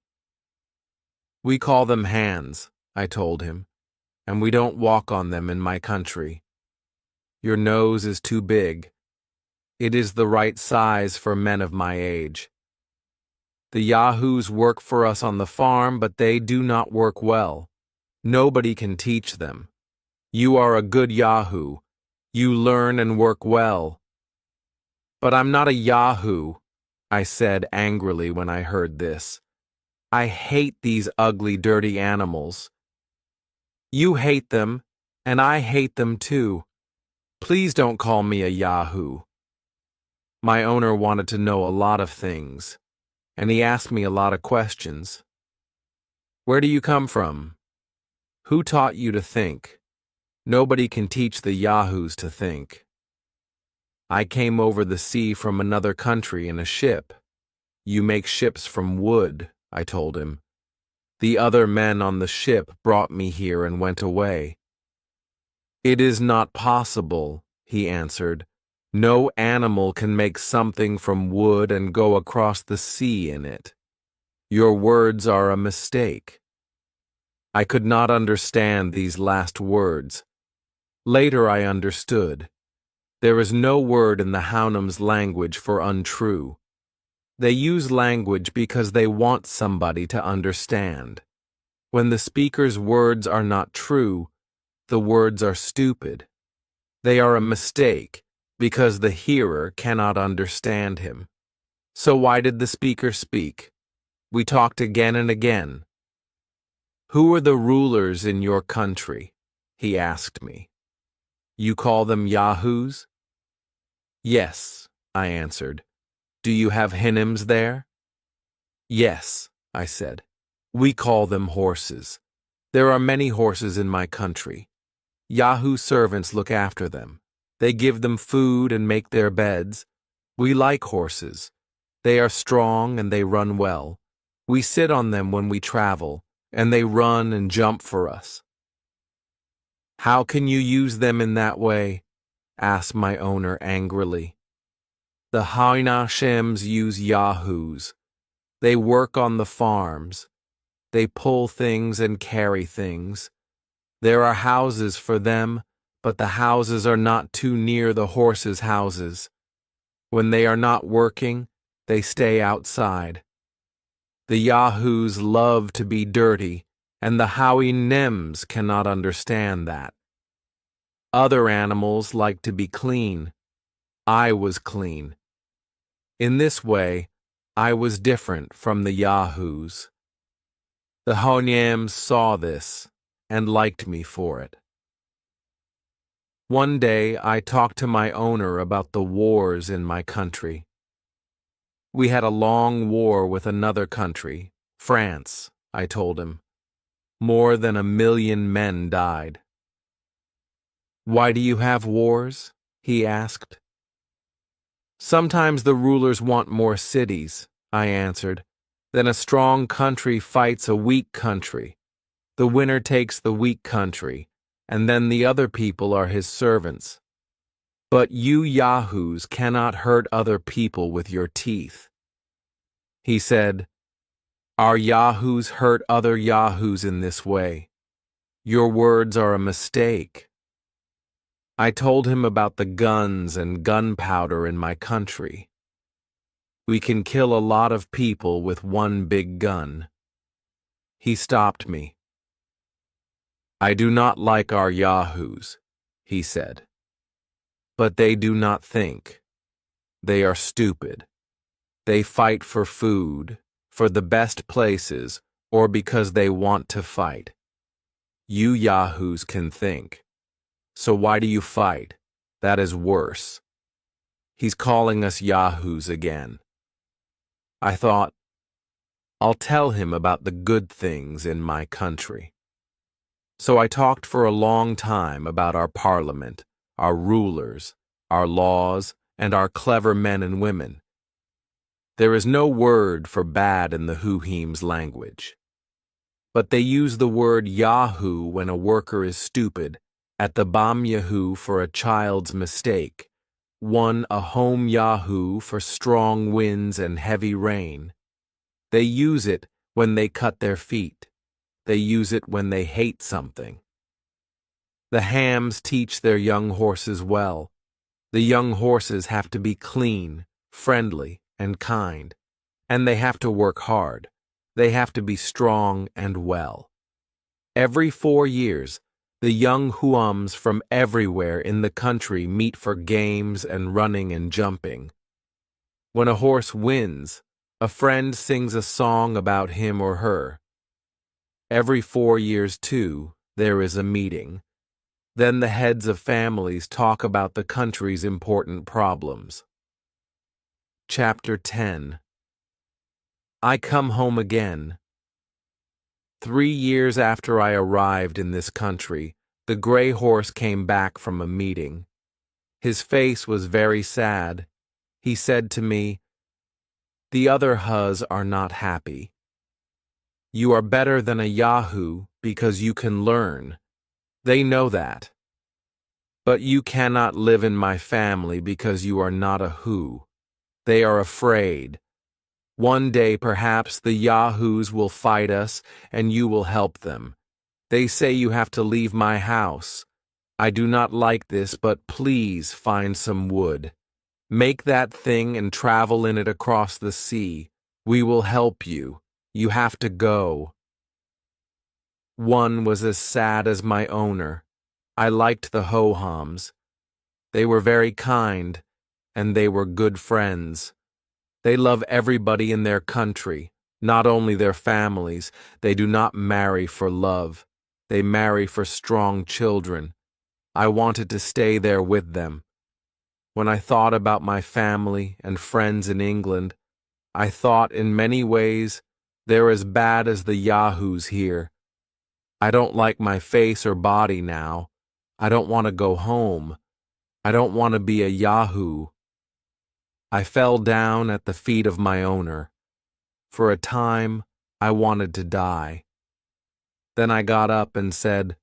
We call them hands, I told him, and we don't walk on them in my country. Your nose is too big. It is the right size for men of my age. The yahoos work for us on the farm, but they do not work well. Nobody can teach them. You are a good yahoo. You learn and work well. But I'm not a yahoo, I said angrily when I heard this. I hate these ugly, dirty animals. You hate them, and I hate them too. Please don't call me a yahoo. My owner wanted to know a lot of things, and he asked me a lot of questions. Where do you come from? Who taught you to think? Nobody can teach the yahoos to think. I came over the sea from another country in a ship. You make ships from wood, I told him. The other men on the ship brought me here and went away. It is not possible, he answered. No animal can make something from wood and go across the sea in it. Your words are a mistake. I could not understand these last words. Later I understood. There is no word in the Hounum's language for untrue. They use language because they want somebody to understand. When the speaker's words are not true, the words are stupid. They are a mistake because the hearer cannot understand him. So why did the speaker speak? We talked again and again. Who are the rulers in your country? He asked me. You call them yahoos? Yes, I answered. Do you have hinims there? Yes, I said. We call them horses. There are many horses in my country. Yahoo servants look after them. They give them food and make their beds. We like horses. They are strong and they run well. We sit on them when we travel, and they run and jump for us. How can you use them in that way? Asked my owner angrily. The Hainashems use yahoos. They work on the farms. They pull things and carry things. There are houses for them, but the houses are not too near the horses' houses. When they are not working, they stay outside. The yahoos love to be dirty, and the Houynems cannot understand that. Other animals like to be clean. I was clean. In this way, I was different from the yahoos. The Houynems saw this and liked me for it. One day, I talked to my owner about the wars in my country. We had a long war with another country, France, I told him. More than 1 million men died. Why do you have wars? He asked. Sometimes the rulers want more cities, I answered. Then a strong country fights a weak country. The winner takes the weak country, and then the other people are his servants. But you yahoos cannot hurt other people with your teeth. He said, Our yahoos hurt other yahoos in this way. Your words are a mistake. I told him about the guns and gunpowder in my country. We can kill a lot of people with one big gun. He stopped me. I do not like our yahoos, he said. But they do not think. They are stupid. They fight for food, for the best places, or because they want to fight. You yahoos can think. So why do you fight? That is worse. He's calling us yahoos again. I thought, I'll tell him about the good things in my country. So I talked for a long time about our parliament, our rulers, our laws, and our clever men and women. There is no word for bad in the Huhim's language. But they use the word yahoo when a worker is stupid, at the bam yahoo for a child's mistake, one a home yahoo for strong winds and heavy rain. They use it when they cut their feet. They use it when they hate something. The hams teach their young horses well. The young horses have to be clean, friendly, and kind, and they have to work hard. They have to be strong and well. Every 4 years, the young huams from everywhere in the country meet for games and running and jumping. When a horse wins, a friend sings a song about him or her. Every 4 years, too, there is a meeting. Then the heads of families talk about the country's important problems. Chapter 10. I come home again. 3 years after I arrived in this country, the gray horse came back from a meeting. His face was very sad. He said to me, The other Huz are not happy. You are better than a Yahoo because you can learn. They know that. But you cannot live in my family because you are not a Hu. They are afraid. One day perhaps the Yahoos will fight us and you will help them. They say you have to leave my house. I do not like this, but please find some wood. Make that thing and travel in it across the sea. We will help you. You have to go. One was as sad as my owner. I liked the Hohams. They were very kind, and they were good friends. They love everybody in their country, not only their families. They do not marry for love. They marry for strong children. I wanted to stay there with them. When I thought about my family and friends in England, I thought in many ways they're as bad as the Yahoos here. I don't like my face or body now. I don't want to go home. I don't want to be a Yahoo. I fell down at the feet of my owner. For a time, I wanted to die. Then I got up and said,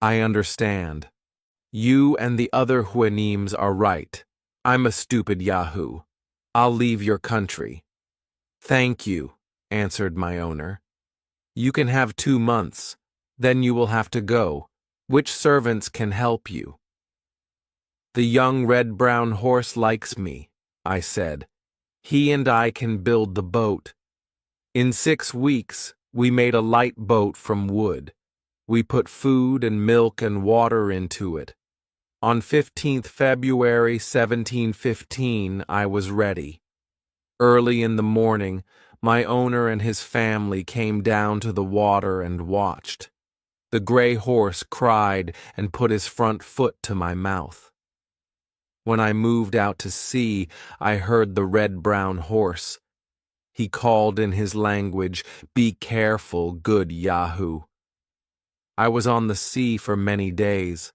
I understand. You and the other Huanims are right. I'm a stupid Yahoo. I'll leave your country. Thank you, answered my owner. You can have 2 months. Then you will have to go. Which servants can help you? The young red-brown horse likes me, I said. He and I can build the boat. In 6 weeks, we made a light boat from wood. We put food and milk and water into it. On 15th February 1715, I was ready. Early in the morning, my owner and his family came down to the water and watched. The gray horse cried and put his front foot to my mouth. When I moved out to sea, I heard the red-brown horse. He called in his language, Be careful, good Yahoo. I was on the sea for many days.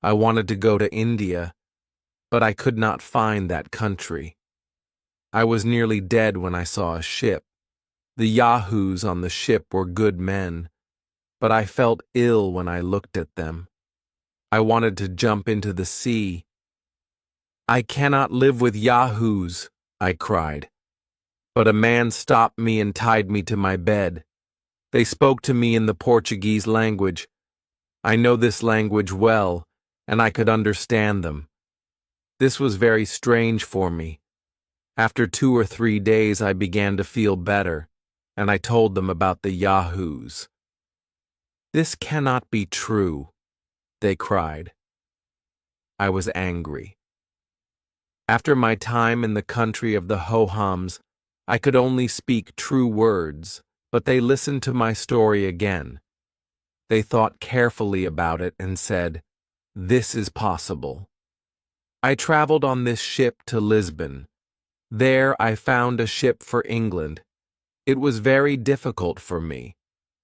I wanted to go to India. but I could not find that country. I was nearly dead when I saw a ship. The yahoos on the ship were good men, but I felt ill when I looked at them. I wanted to jump into the sea. "I cannot live with yahoos," I cried. But a man stopped me and tied me to my bed. They spoke to me in the Portuguese language. I know this language well, and I could understand them. This was very strange for me. After 2 or 3 days I began to feel better, and I told them about the yahoos. "This cannot be true," they cried. I was angry. After my time in the country of the Hohams, I could only speak true words, but they listened to my story again. They thought carefully about it and said, "This is possible." I traveled on this ship to Lisbon. There I found a ship for England. It was very difficult for me.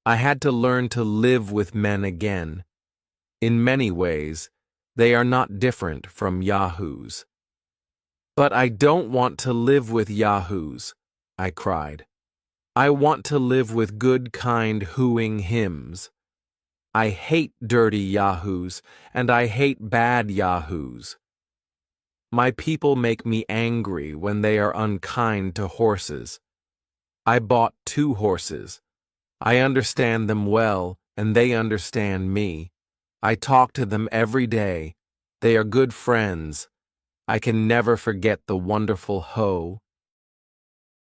I had to learn to live with men again. In many ways, they are not different from yahoos. "But I don't want to live with yahoos," I cried. "I want to live with good, kind, hooing hymns. I hate dirty yahoos, and I hate bad yahoos. My people make me angry when they are unkind to horses. I bought 2 horses. I understand them well, and they understand me. I talk to them every day. They are good friends. I can never forget the wonderful hoe,